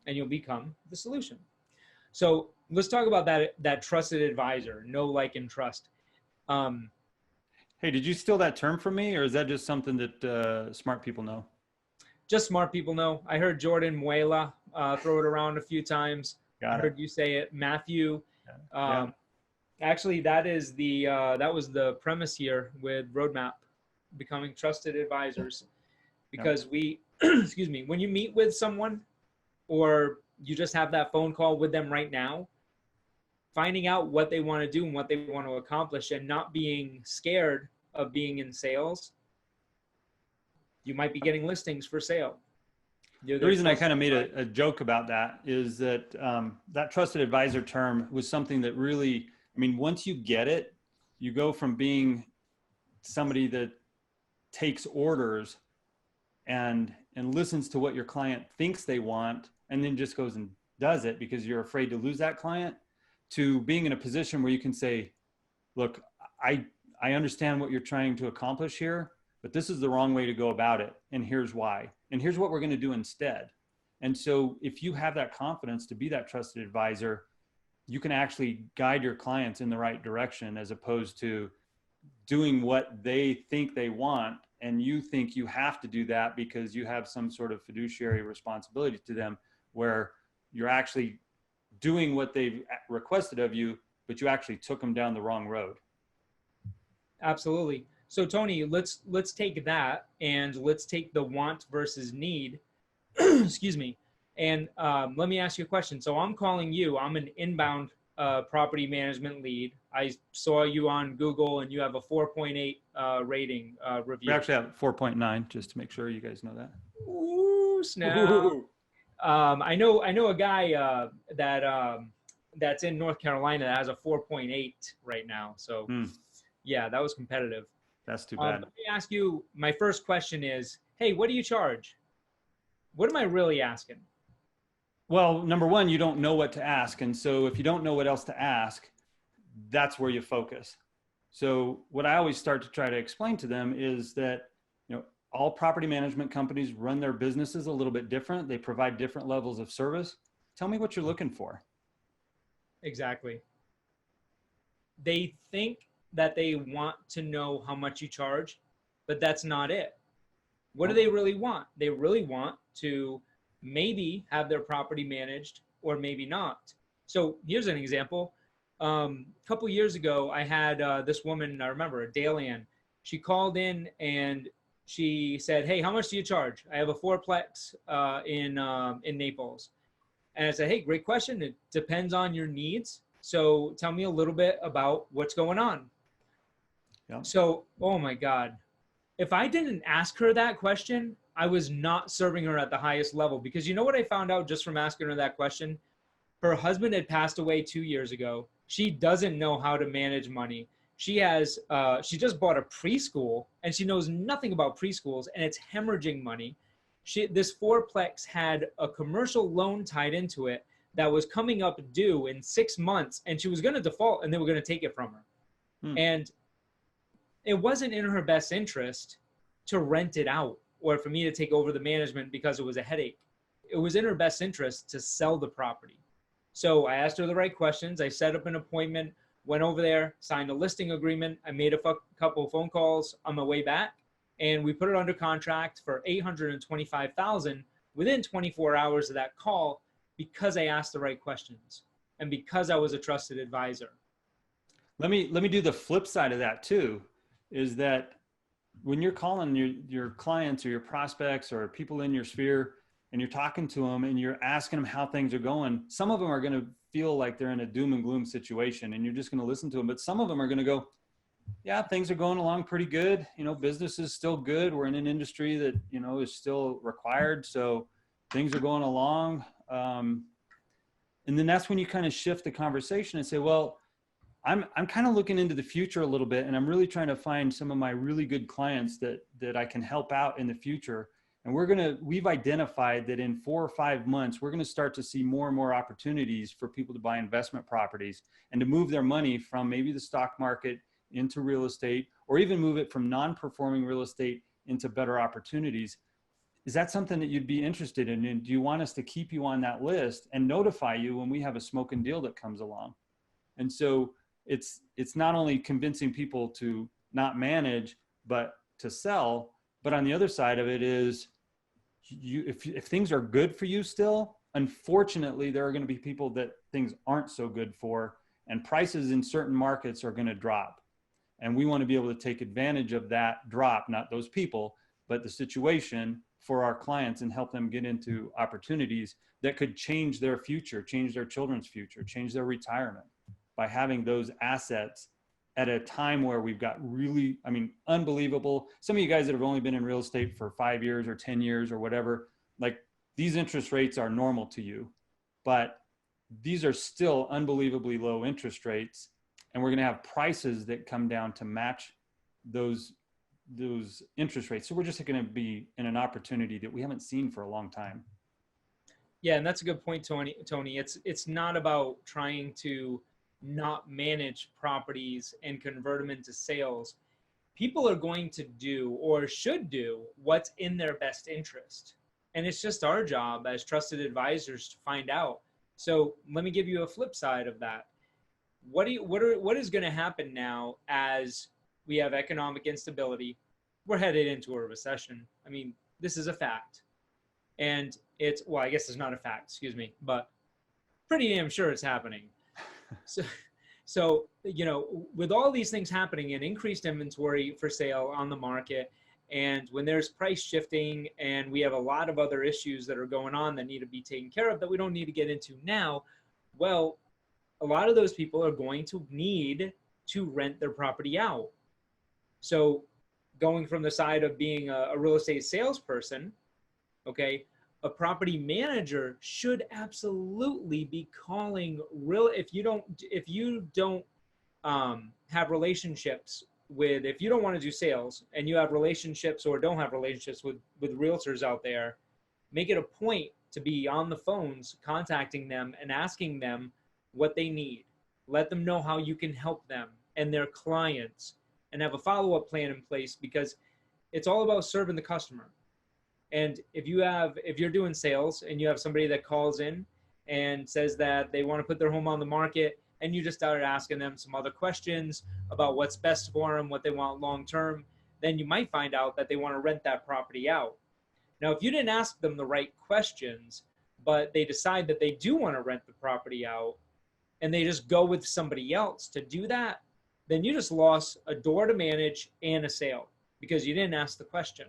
[SPEAKER 1] And you'll become the solution. So let's talk about that trusted advisor, know, like, and trust.
[SPEAKER 2] Hey, did you steal that term from me, or is that just something that smart people know?
[SPEAKER 1] Just smart people know. I heard Jordan Muela throw it around a few times. I heard you say it, Matthew. Yeah. Actually, that was the premise here with Roadmap, becoming trusted advisors. Because we, excuse me, when you meet with someone or you just have that phone call with them right now, finding out what they want to do and what they want to accomplish and not being scared of being in sales, you might be getting listings for sale.
[SPEAKER 2] The reason I kind of made a joke about that is that that trusted advisor term was something that really, I mean, once you get it, you go from being somebody that takes orders and listens to what your client thinks they want and then just goes and does it because you're afraid to lose that client, to being in a position where you can say, look, I understand what you're trying to accomplish here, but this is the wrong way to go about it. And here's why. And here's what we're going to do instead. And so if you have that confidence to be that trusted advisor, you can actually guide your clients in the right direction as opposed to doing what they think they want. And you think you have to do that because you have some sort of fiduciary responsibility to them, where you're actually doing what they've requested of you, but you actually took them down the wrong road.
[SPEAKER 1] Absolutely. So Tony, let's take that and let's take the want versus need, excuse me. And let me ask you a question. So I'm calling you, I'm an inbound property management lead. I saw you on Google and you have a 4.8 rating review.
[SPEAKER 2] We actually have 4.9, just to make sure you guys know that.
[SPEAKER 1] Ooh, snap. Ooh. I know a guy that's in North Carolina that has a 4.8 right now. So yeah, that was competitive.
[SPEAKER 2] That's too bad.
[SPEAKER 1] Let me ask you, my first question is hey, what do you charge? What am I really asking?
[SPEAKER 2] Well, number one, you don't know what to ask. And so if you don't know what else to ask, that's where you focus. So what I always start to try to explain to them is that, all property management companies run their businesses a little bit different. They provide different levels of service. Tell me what you're looking for.
[SPEAKER 1] Exactly. They think that they want to know how much you charge, but that's not it. What do they really want? They really want to maybe have their property managed or maybe not. So here's an example. A couple years ago, I had this woman, I remember, Dalian. She called in and she said, hey, how much do you charge? I have a fourplex in Naples. And I said, hey, great question. It depends on your needs. So tell me a little bit about what's going on. Yeah. So, oh my God. If I didn't ask her that question, I was not serving her at the highest level, because you know what I found out just from asking her that question? Her husband had passed away 2 years ago. She doesn't know how to manage money. She just bought a preschool and she knows nothing about preschools, and it's hemorrhaging money. This fourplex had a commercial loan tied into it that was coming up due in 6 months, and she was going to default and they were going to take it from her. And it wasn't in her best interest to rent it out or for me to take over the management because it was a headache. It was in her best interest to sell the property. So I asked her the right questions. I set up an appointment, went over there, signed a listing agreement. I made a couple of phone calls on my way back, and we put it under contract for $825,000 within 24 hours of that call, because I asked the right questions and because I was a trusted advisor.
[SPEAKER 2] Let me do the flip side of that too, is that when you're calling your clients or your prospects or people in your sphere and you're talking to them and you're asking them how things are going, some of them are going to feel like they're in a doom and gloom situation and you're just going to listen to them. But some of them are going to go, yeah, things are going along pretty good. Business is still good. We're in an industry that, is still required. So things are going along. And then that's when you kind of shift the conversation and say, well, I'm kind of looking into the future a little bit, and I'm really trying to find some of my really good clients that I can help out in the future. And we've identified that in 4 or 5 months, we're going to start to see more and more opportunities for people to buy investment properties and to move their money from maybe the stock market into real estate, or even move it from non-performing real estate into better opportunities. Is that something that you'd be interested in? And do you want us to keep you on that list and notify you when we have a smoking deal that comes along? And so it's not only convincing people to not manage, but to sell. But on the other side of it is, if things are good for you still, unfortunately, there are going to be people that things aren't so good for, and prices in certain markets are going to drop. And we want to be able to take advantage of that drop, not those people, but the situation for our clients, and help them get into opportunities that could change their future, change their children's future, change their retirement, by having those assets at a time where we've got really, unbelievable. Some of you guys that have only been in real estate for 5 years or 10 years or whatever, like, these interest rates are normal to you, but these are still unbelievably low interest rates. And we're going to have prices that come down to match those interest rates. So we're just going to be in an opportunity that we haven't seen for a long time.
[SPEAKER 1] Yeah. And that's a good point, Tony. It's not about trying to not manage properties and convert them into sales. People are going to do, or should do, what's in their best interest. And it's just our job as trusted advisors to find out. So let me give you a flip side of that. What is going to happen now as we have economic instability? We're headed into a recession. This is a fact. And I guess it's not a fact, but pretty damn sure it's happening. So, with all these things happening and increased inventory for sale on the market, and when there's price shifting and we have a lot of other issues that are going on that need to be taken care of that we don't need to get into now, well, a lot of those people are going to need to rent their property out. So going from the side of being a real estate salesperson, okay, a property manager should absolutely be calling if you don't have relationships if you don't want to do sales and you have relationships or don't have relationships with realtors out there, make it a point to be on the phones, contacting them and asking them what they need. Let them know how you can help them and their clients, and have a follow-up plan in place, because it's all about serving the customer. And if you're doing sales and you have somebody that calls in and says that they want to put their home on the market, and you just started asking them some other questions about what's best for them, what they want long-term, then you might find out that they want to rent that property out. Now, if you didn't ask them the right questions, but they decide that they do want to rent the property out, and they just go with somebody else to do that, then you just lost a door to manage and a sale because you didn't ask the question.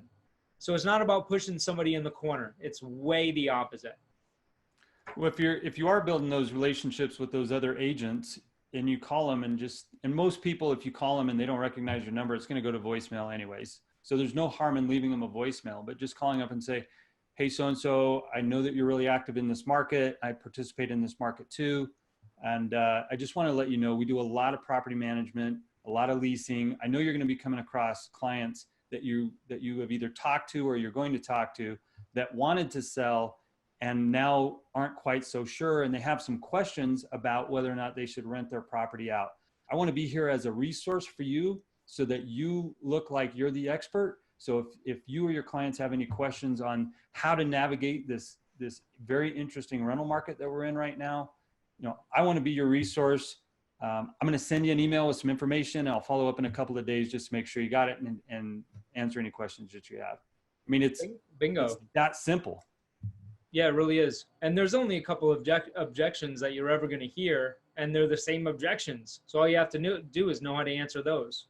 [SPEAKER 1] So it's not about pushing somebody in the corner. It's way the opposite.
[SPEAKER 2] Well, if you are building those relationships with those other agents and you call them and most people, if you call them and they don't recognize your number, it's going to go to voicemail anyways. So there's no harm in leaving them a voicemail, but just calling up and say, hey, so-and-so, I know that you're really active in this market. I participate in this market too. And I just want to let you know, we do a lot of property management, a lot of leasing. I know you're going to be coming across clients that you have either talked to or you're going to talk to that wanted to sell and now aren't quite so sure. And they have some questions about whether or not they should rent their property out. I want to be here as a resource for you so that you look like you're the expert. So if you or your clients have any questions on how to navigate this very interesting rental market that we're in right now, I want to be your resource. I'm going to send you an email with some information. I'll follow up in a couple of days just to make sure you got it and answer any questions that you have. I mean, it's
[SPEAKER 1] bingo.
[SPEAKER 2] It's that simple.
[SPEAKER 1] Yeah, it really is. And there's only a couple of objections that you're ever going to hear, and they're the same objections. So all you have to do is know how to answer those.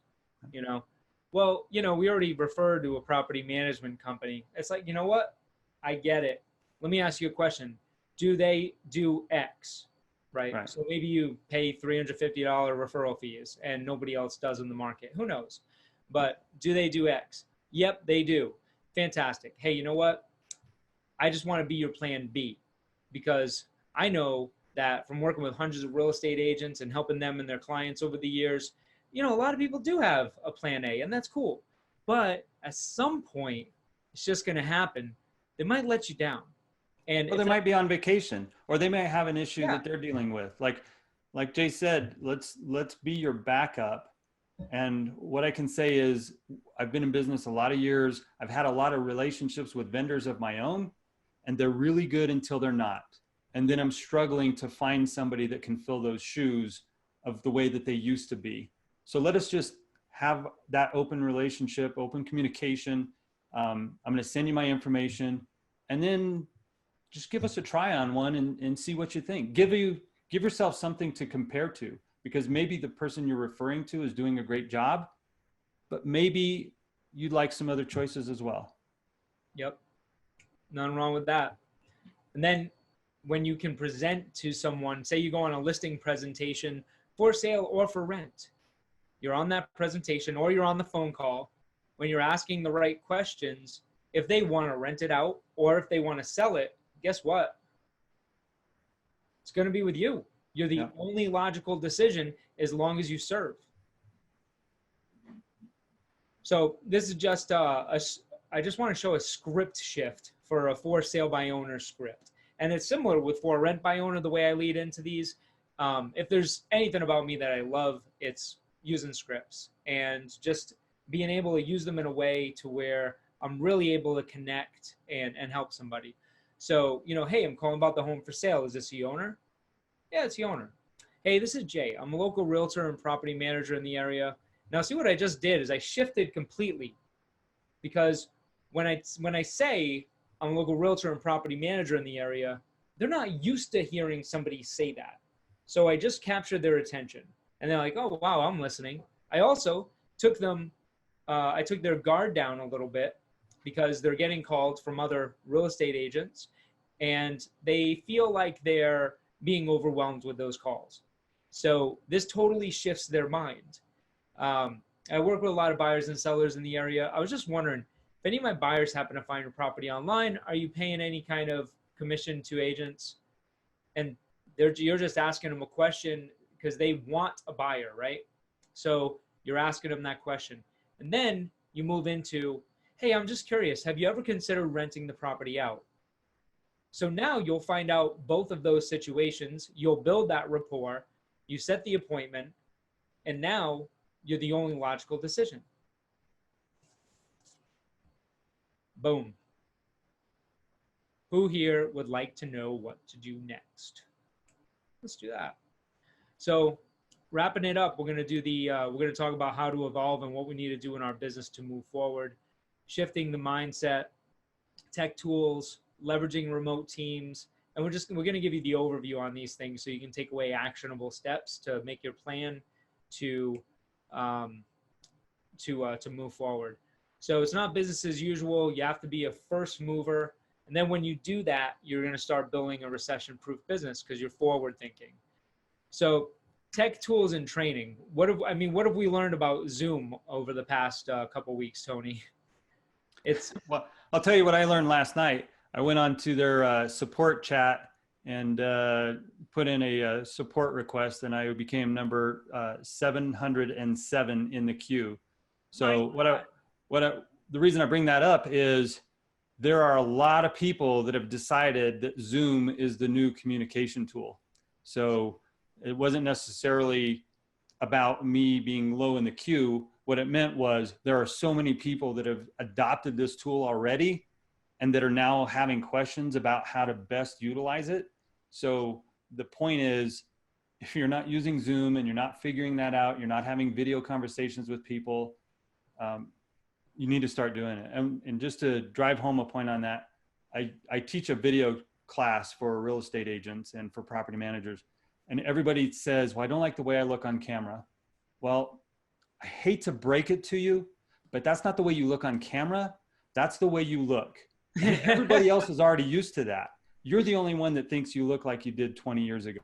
[SPEAKER 1] Well, we already referred to a property management company. It's like, you know what? I get it. Let me ask you a question. Do they do X? Right. So maybe you pay $350 referral fees and nobody else does in the market. Who knows? But do they do X? Yep, they do. Fantastic. Hey, you know what? I just want to be your plan B, because I know that from working with hundreds of real estate agents and helping them and their clients over the years, a lot of people do have a plan A, and that's cool. But at some point, it's just going to happen. They might let you down.
[SPEAKER 2] Or they might be on vacation, or they may have an issue that they're dealing with. Like Jay said, let's be your backup. And what I can say is I've been in business a lot of years. I've had a lot of relationships with vendors of my own, and they're really good until they're not. And then I'm struggling to find somebody that can fill those shoes of the way that they used to be. So let us just have that open relationship, open communication. I'm going to send you my information, and then just give us a try on one and see what you think. Give yourself something to compare to, because maybe the person you're referring to is doing a great job, but maybe you'd like some other choices as well.
[SPEAKER 1] Yep. Nothing wrong with that. And then when you can present to someone, say you go on a listing presentation for sale or for rent, you're on that presentation or you're on the phone call, when you're asking the right questions, if they want to rent it out or if they want to sell it, guess what? It's going to be with you. You're the only logical decision as long as you serve. So this is just I just want to show a script shift for a for sale by owner script. And it's similar with for rent by owner, the way I lead into these. If there's anything about me that I love, it's using scripts and just being able to use them in a way to where I'm really able to connect and help somebody. So, hey, I'm calling about the home for sale. Is this the owner? Yeah, it's the owner. Hey, this is Jay. I'm a local realtor and property manager in the area. Now, see what I just did is I shifted completely, because when I say I'm a local realtor and property manager in the area, they're not used to hearing somebody say that. So I just captured their attention, and they're like, oh, wow, I'm listening. I also took their guard down a little bit, because they're getting called from other real estate agents and they feel like they're being overwhelmed with those calls. So this totally shifts their mind. I work with a lot of buyers and sellers in the area. I was just wondering, if any of my buyers happen to find a property online, are you paying any kind of commission to agents? And you're just asking them a question because they want a buyer, right? So You're asking them that question. And then you move into, hey, I'm just curious, have you ever considered renting the property out? So now you'll find out both of those situations. You'll build that rapport. You set the appointment. And now you're the only logical decision. Boom. Who here would like to know what to do next? Let's do that. So wrapping it up, we're going to do we're going to talk about how to evolve and what we need to do in our business to move forward, shifting the mindset, tech tools, leveraging remote teams. And we're going to give you the overview on these things so you can take away actionable steps to make your plan to move forward. So it's not business as usual. You have to be a first mover. And then when you do that, you're going to start building a recession-proof business because you're forward thinking. So tech tools and training. What have we learned about Zoom over the past couple weeks, Tony?
[SPEAKER 2] Well, I'll tell you what I learned last night. I went on to their support chat and put in a support request, and I became number 707 in the queue. So the reason I bring that up is there are a lot of people that have decided that Zoom is the new communication tool. So it wasn't necessarily about me being low in the queue. What it meant was there are so many people that have adopted this tool already and that are now having questions about how to best utilize it. So the point is, if you're not using Zoom and you're not figuring that out, you're not having video conversations with people, you need to start doing it. And just to drive home a point on that, I teach a video class for real estate agents and for property managers. And everybody says, well, I don't like the way I look on camera. Well, I hate to break it to you, but that's not the way you look on camera. That's the way you look. And everybody else is already used to that. You're the only one that thinks you look like you did 20 years ago,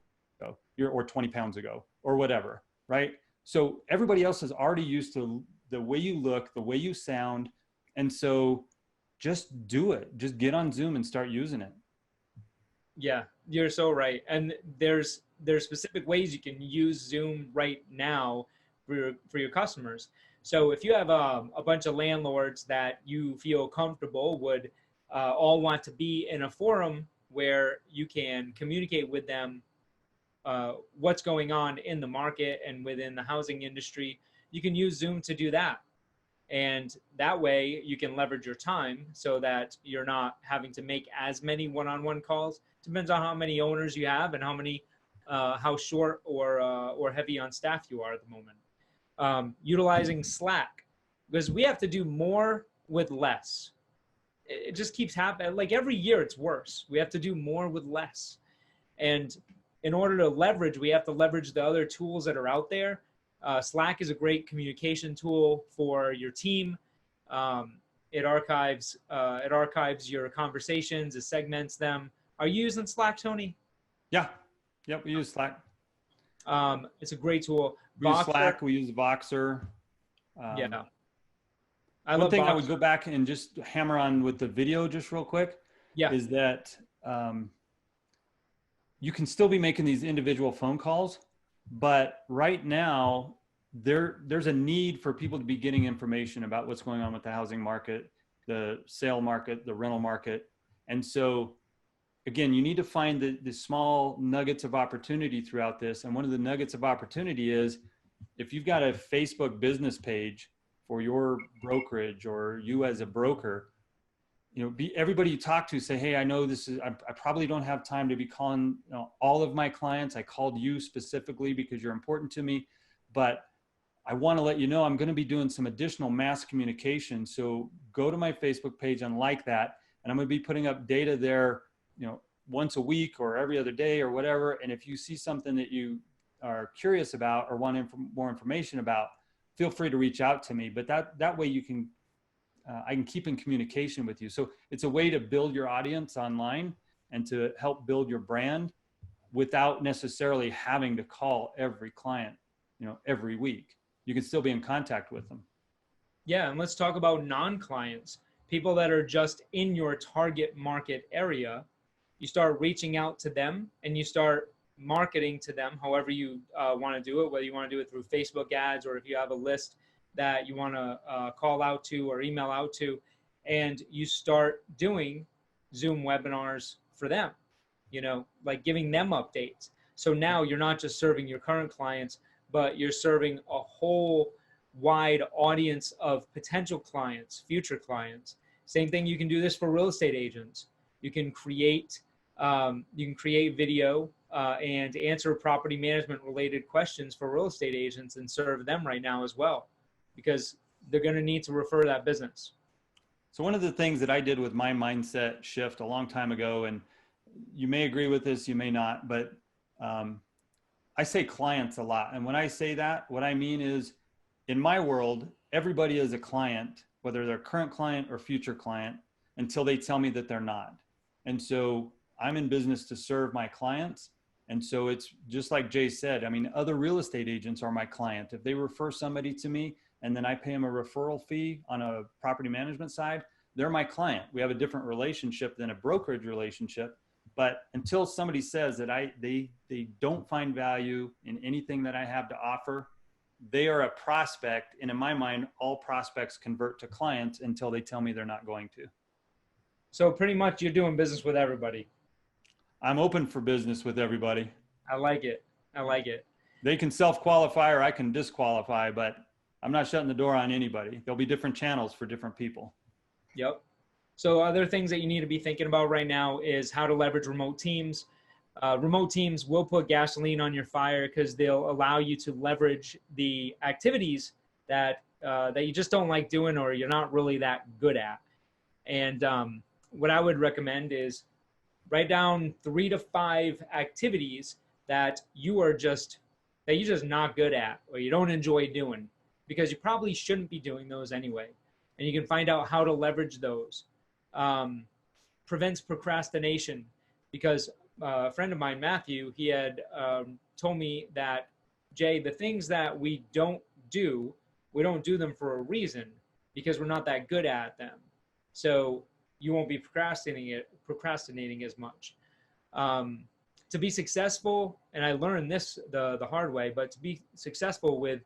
[SPEAKER 2] or 20 pounds ago, or whatever, right? So everybody else is already used to the way you look, the way you sound. And so just do it. Just get on Zoom and start using it.
[SPEAKER 1] Yeah, you're so right. And there's specific ways you can use Zoom right now for your customers. So if you have a bunch of landlords that you feel comfortable would all want to be in a forum where you can communicate with them what's going on in the market and within the housing industry, you can use Zoom to do that. And that way you can leverage your time so that you're not having to make as many one-on-one calls. Depends on how many owners you have and how short or heavy on staff you are at the moment. Utilizing Slack, because we have to do more with less. It just keeps happening. Like every year it's worse. We have to do more with less. And in order to leverage, we have to leverage the other tools that are out there. Slack is a great communication tool for your team. It archives your conversations, it segments them. Are you using Slack, Tony?
[SPEAKER 2] Yeah. Yep, we use Slack.
[SPEAKER 1] It's a great tool.
[SPEAKER 2] We use Slack, we use Voxer.
[SPEAKER 1] Yeah.
[SPEAKER 2] One thing I would go back and just hammer on with the video just real quick is that you can still be making these individual phone calls, but right now there's a need for people to be getting information about what's going on with the housing market, the sale market, the rental market. And so again, you need to find the small nuggets of opportunity throughout this. And one of the nuggets of opportunity is if you've got a Facebook business page for your brokerage or you as a broker, everybody you talk to say, hey, I know I probably don't have time to be calling all of my clients. I called you specifically because you're important to me, but I want to let you know I'm going to be doing some additional mass communication. So go to my Facebook page and like that. And I'm going to be putting up data there, once a week or every other day or whatever. And if you see something that you are curious about or want more information about, feel free to reach out to me. But that way I can keep in communication with you. So it's a way to build your audience online and to help build your brand without necessarily having to call every client, every week. You can still be in contact with them.
[SPEAKER 1] Yeah. And let's talk about non-clients, people that are just in your target market area. You start reaching out to them and you start marketing to them however you want to do it, whether you want to do it through Facebook ads or if you have a list that you want to call out to or email out to, and you start doing Zoom webinars for them, you know, like giving them updates. So now you're not just serving your current clients, but you're serving a whole wide audience of potential clients, future clients. Same thing, you can do this for real estate agents. You can create video and answer property management related questions for real estate agents and serve them right now as well, because they're going to need to refer that business.
[SPEAKER 2] So one of the things that I did with my mindset shift a long time ago, and you may agree with this, you may not, but I say clients a lot. And when I say that, what I mean is, in my world, everybody is a client, whether they're a current client or future client, until they tell me that they're not. And so I'm in business to serve my clients. And so it's just like Jay said, I mean, other real estate agents are my client. If they refer somebody to me and then I pay them a referral fee on a property management side, they're my client. We have a different relationship than a brokerage relationship. But until somebody says that they don't find value in anything that I have to offer, they are a prospect. And in my mind, all prospects convert to clients until they tell me they're not going to.
[SPEAKER 1] So pretty much you're doing business with everybody.
[SPEAKER 2] I'm open for business with everybody.
[SPEAKER 1] I like it. I like it.
[SPEAKER 2] They can self-qualify or I can disqualify, but I'm not shutting the door on anybody. There'll be different channels for different people.
[SPEAKER 1] Yep. So other things that you need to be thinking about right now is how to leverage remote teams. Remote teams will put gasoline on your fire because they'll allow you to leverage the activities that you just don't like doing or you're not really that good at. And what I would recommend is write down 3 to 5 activities that you're just not good at or you don't enjoy doing, because you probably shouldn't be doing those anyway. And you can find out how to leverage those. Prevents procrastination, because a friend of mine, Matthew, he had told me that, Jay, the things that we don't do them for a reason, because we're not that good at them. So you won't be procrastinating as much. To be successful, and I learned this the hard way, but to be successful with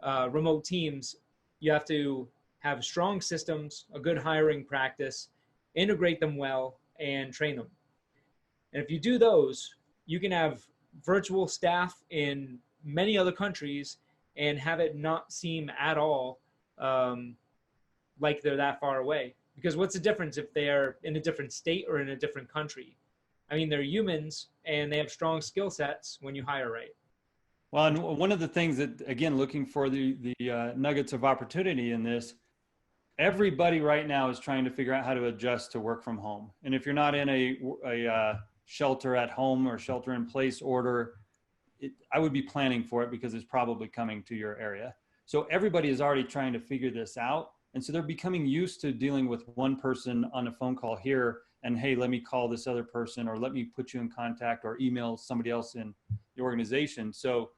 [SPEAKER 1] remote teams, you have to have strong systems, a good hiring practice, integrate them well, and train them. And if you do those, you can have virtual staff in many other countries and have it not seem at all like they're that far away. Because what's the difference if they're in a different state or in a different country? I mean, they're humans and they have strong skill sets when you hire right.
[SPEAKER 2] Well, and one of the things that, again, looking for the nuggets of opportunity in this, everybody right now is trying to figure out how to adjust to work from home. And if you're not in a shelter at home or shelter in place order, I would be planning for it because it's probably coming to your area. So everybody is already trying to figure this out. And so they're becoming used to dealing with one person on a phone call here and, hey, let me call this other person, or let me put you in contact, or email somebody else in the organization. So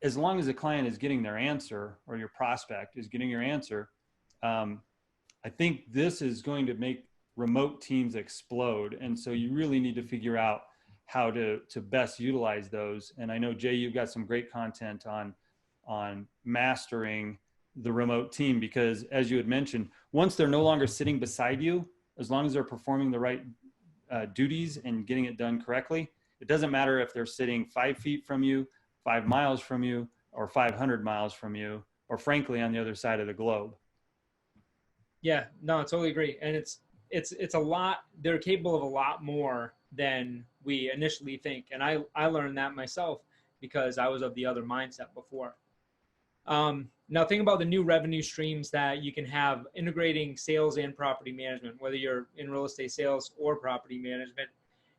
[SPEAKER 2] as long as the client is getting their answer, or your prospect is getting your answer, I think this is going to make remote teams explode. And so you really need to figure out how to best utilize those. And I know, Jay, you've got some great content on mastering the remote team, because as you had mentioned, once they're no longer sitting beside you, as long as they're performing the right duties and getting it done correctly, it doesn't matter if they're sitting 5 feet from you, 5 miles from you, or 500 miles from you, or frankly, on the other side of the globe.
[SPEAKER 1] Yeah, no, I totally agree. And it's a lot, they're capable of a lot more than we initially think. And I learned that myself because I was of the other mindset before. Now think about the new revenue streams that you can have integrating sales and property management, whether you're in real estate sales or property management.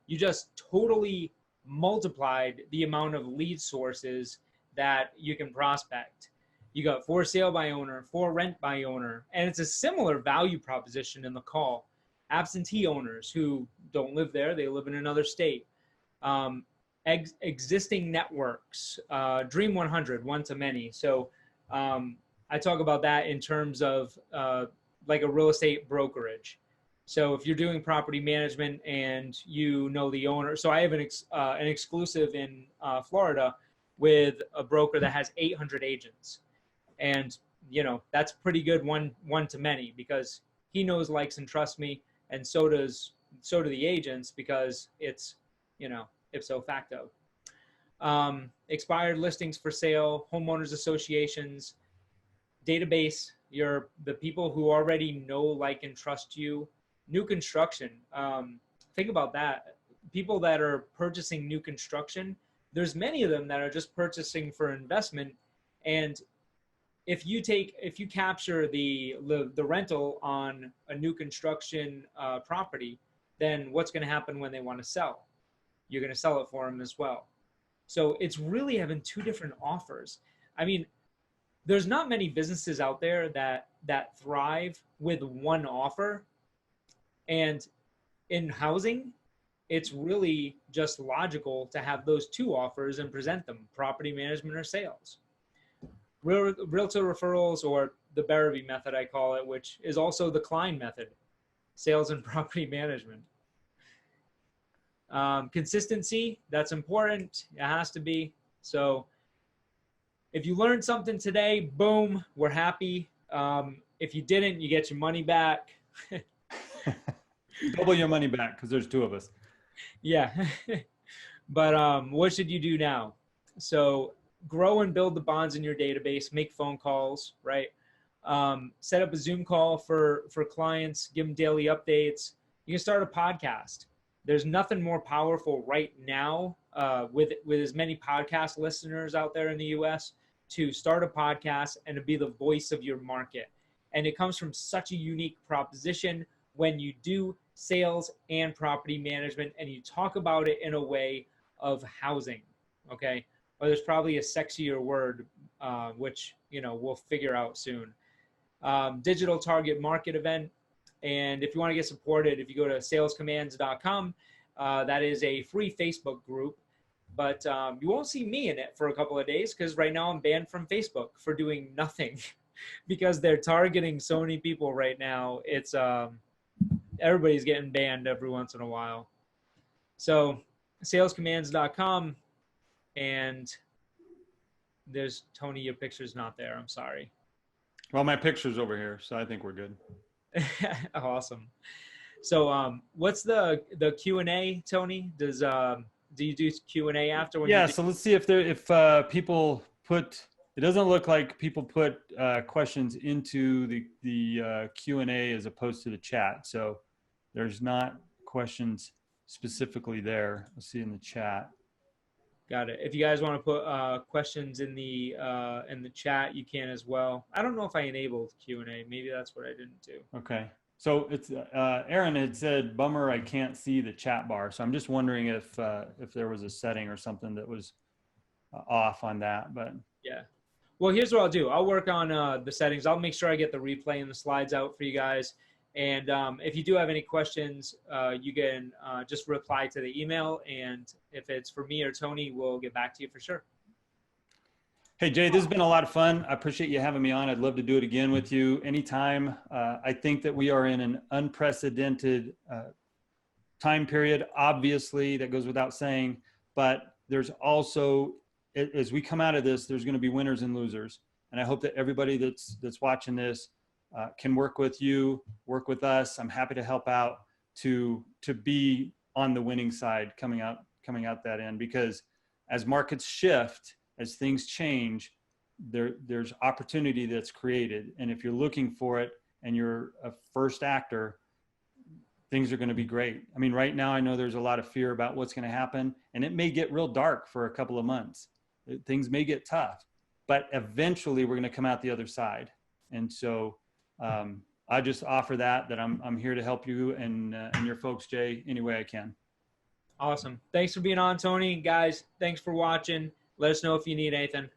[SPEAKER 1] You just totally multiplied the amount of lead sources that you can prospect. You got for sale by owner, for rent by owner, and it's a similar value proposition in the call. Absentee owners who don't live there, they live in another state. Existing networks, Dream 100, one to many. So I talk about that in terms of like a real estate brokerage. So if you're doing property management and you know the owner, so I have an exclusive in Florida with a broker that has 800 agents, and you know that's pretty good one to many, because he knows, likes, and trusts me, and so do the agents, because it's, you know, ipso facto. Expired listings for sale, homeowners associations, database, the people who already know, like, and trust you. New construction. Think about that. People that are purchasing new construction, there's many of them that are just purchasing for investment. And if you capture the rental on a new construction property, then what's going to happen when they want to sell? You're going to sell it for them as well. So it's really having two different offers. I mean, there's not many businesses out there that thrive with one offer. And in housing, it's really just logical to have those two offers and present them: property management or sales. Realtor referrals, or the Berube method, I call it, which is also the Klein method: sales and property management. Consistency, that's important. It has to be. So if you learned something today, boom, we're happy. If you didn't, you get your money back.
[SPEAKER 2] Double your money back, because there's two of us.
[SPEAKER 1] Yeah. But what should you do now? So grow and build the bonds in your database, make phone calls, right? Set up a Zoom call for clients, give them daily updates. You can start a podcast. There's nothing more powerful right now with as many podcast listeners out there in the US, to start a podcast and to be the voice of your market. And it comes from such a unique proposition when you do sales and property management and you talk about it in a way of housing, okay? Or there's probably a sexier word, which, you know, we'll figure out soon. Digital target market event. And if you want to get supported, if you go to salescommands.com, that is a free Facebook group, but you won't see me in it for a couple of days, because right now I'm banned from Facebook for doing nothing because they're targeting so many people right now. It's everybody's getting banned every once in a while. So salescommands.com, and there's Tony, your picture's not there. I'm sorry.
[SPEAKER 2] Well, my picture's over here, so I think we're good.
[SPEAKER 1] Awesome. So what's the Q&A, Tony? Do you do Q&A after?
[SPEAKER 2] Yeah, so let's see if people put, it doesn't look like people put questions into the Q&A as opposed to the chat. So there's not questions specifically there. Let's see in the chat.
[SPEAKER 1] Got it. If you guys want to put questions in the chat, you can as well. I don't know if I enabled Q&A. Maybe that's what I didn't do.
[SPEAKER 2] Okay. So it's Aaron had said, "Bummer, I can't see the chat bar." So I'm just wondering if there was a setting or something that was off on that. But
[SPEAKER 1] yeah. Well, here's what I'll do. I'll work on the settings. I'll make sure I get the replay and the slides out for you guys. And if you do have any questions, you can just reply to the email. And if it's for me or Tony, we'll get back to you for sure.
[SPEAKER 2] Hey, Jay, this has been a lot of fun. I appreciate you having me on. I'd love to do it again with you anytime. I think that we are in an unprecedented time period. Obviously, that goes without saying. But there's also, as we come out of this, there's going to be winners and losers. And I hope that everybody that's watching this can work with you, work with us. I'm happy to help out to be on the winning side coming out that end, because as markets shift, as things change, there's opportunity that's created. And if you're looking for it and you're a first actor, things are going to be great. I mean, right now I know there's a lot of fear about what's going to happen, and it may get real dark for a couple of months. Things may get tough, but eventually we're going to come out the other side. And so I just offer that I'm here to help you and your folks, Jay, any way I can.
[SPEAKER 1] Awesome. Thanks for being on, Tony. Guys, thanks for watching. Let us know if you need anything.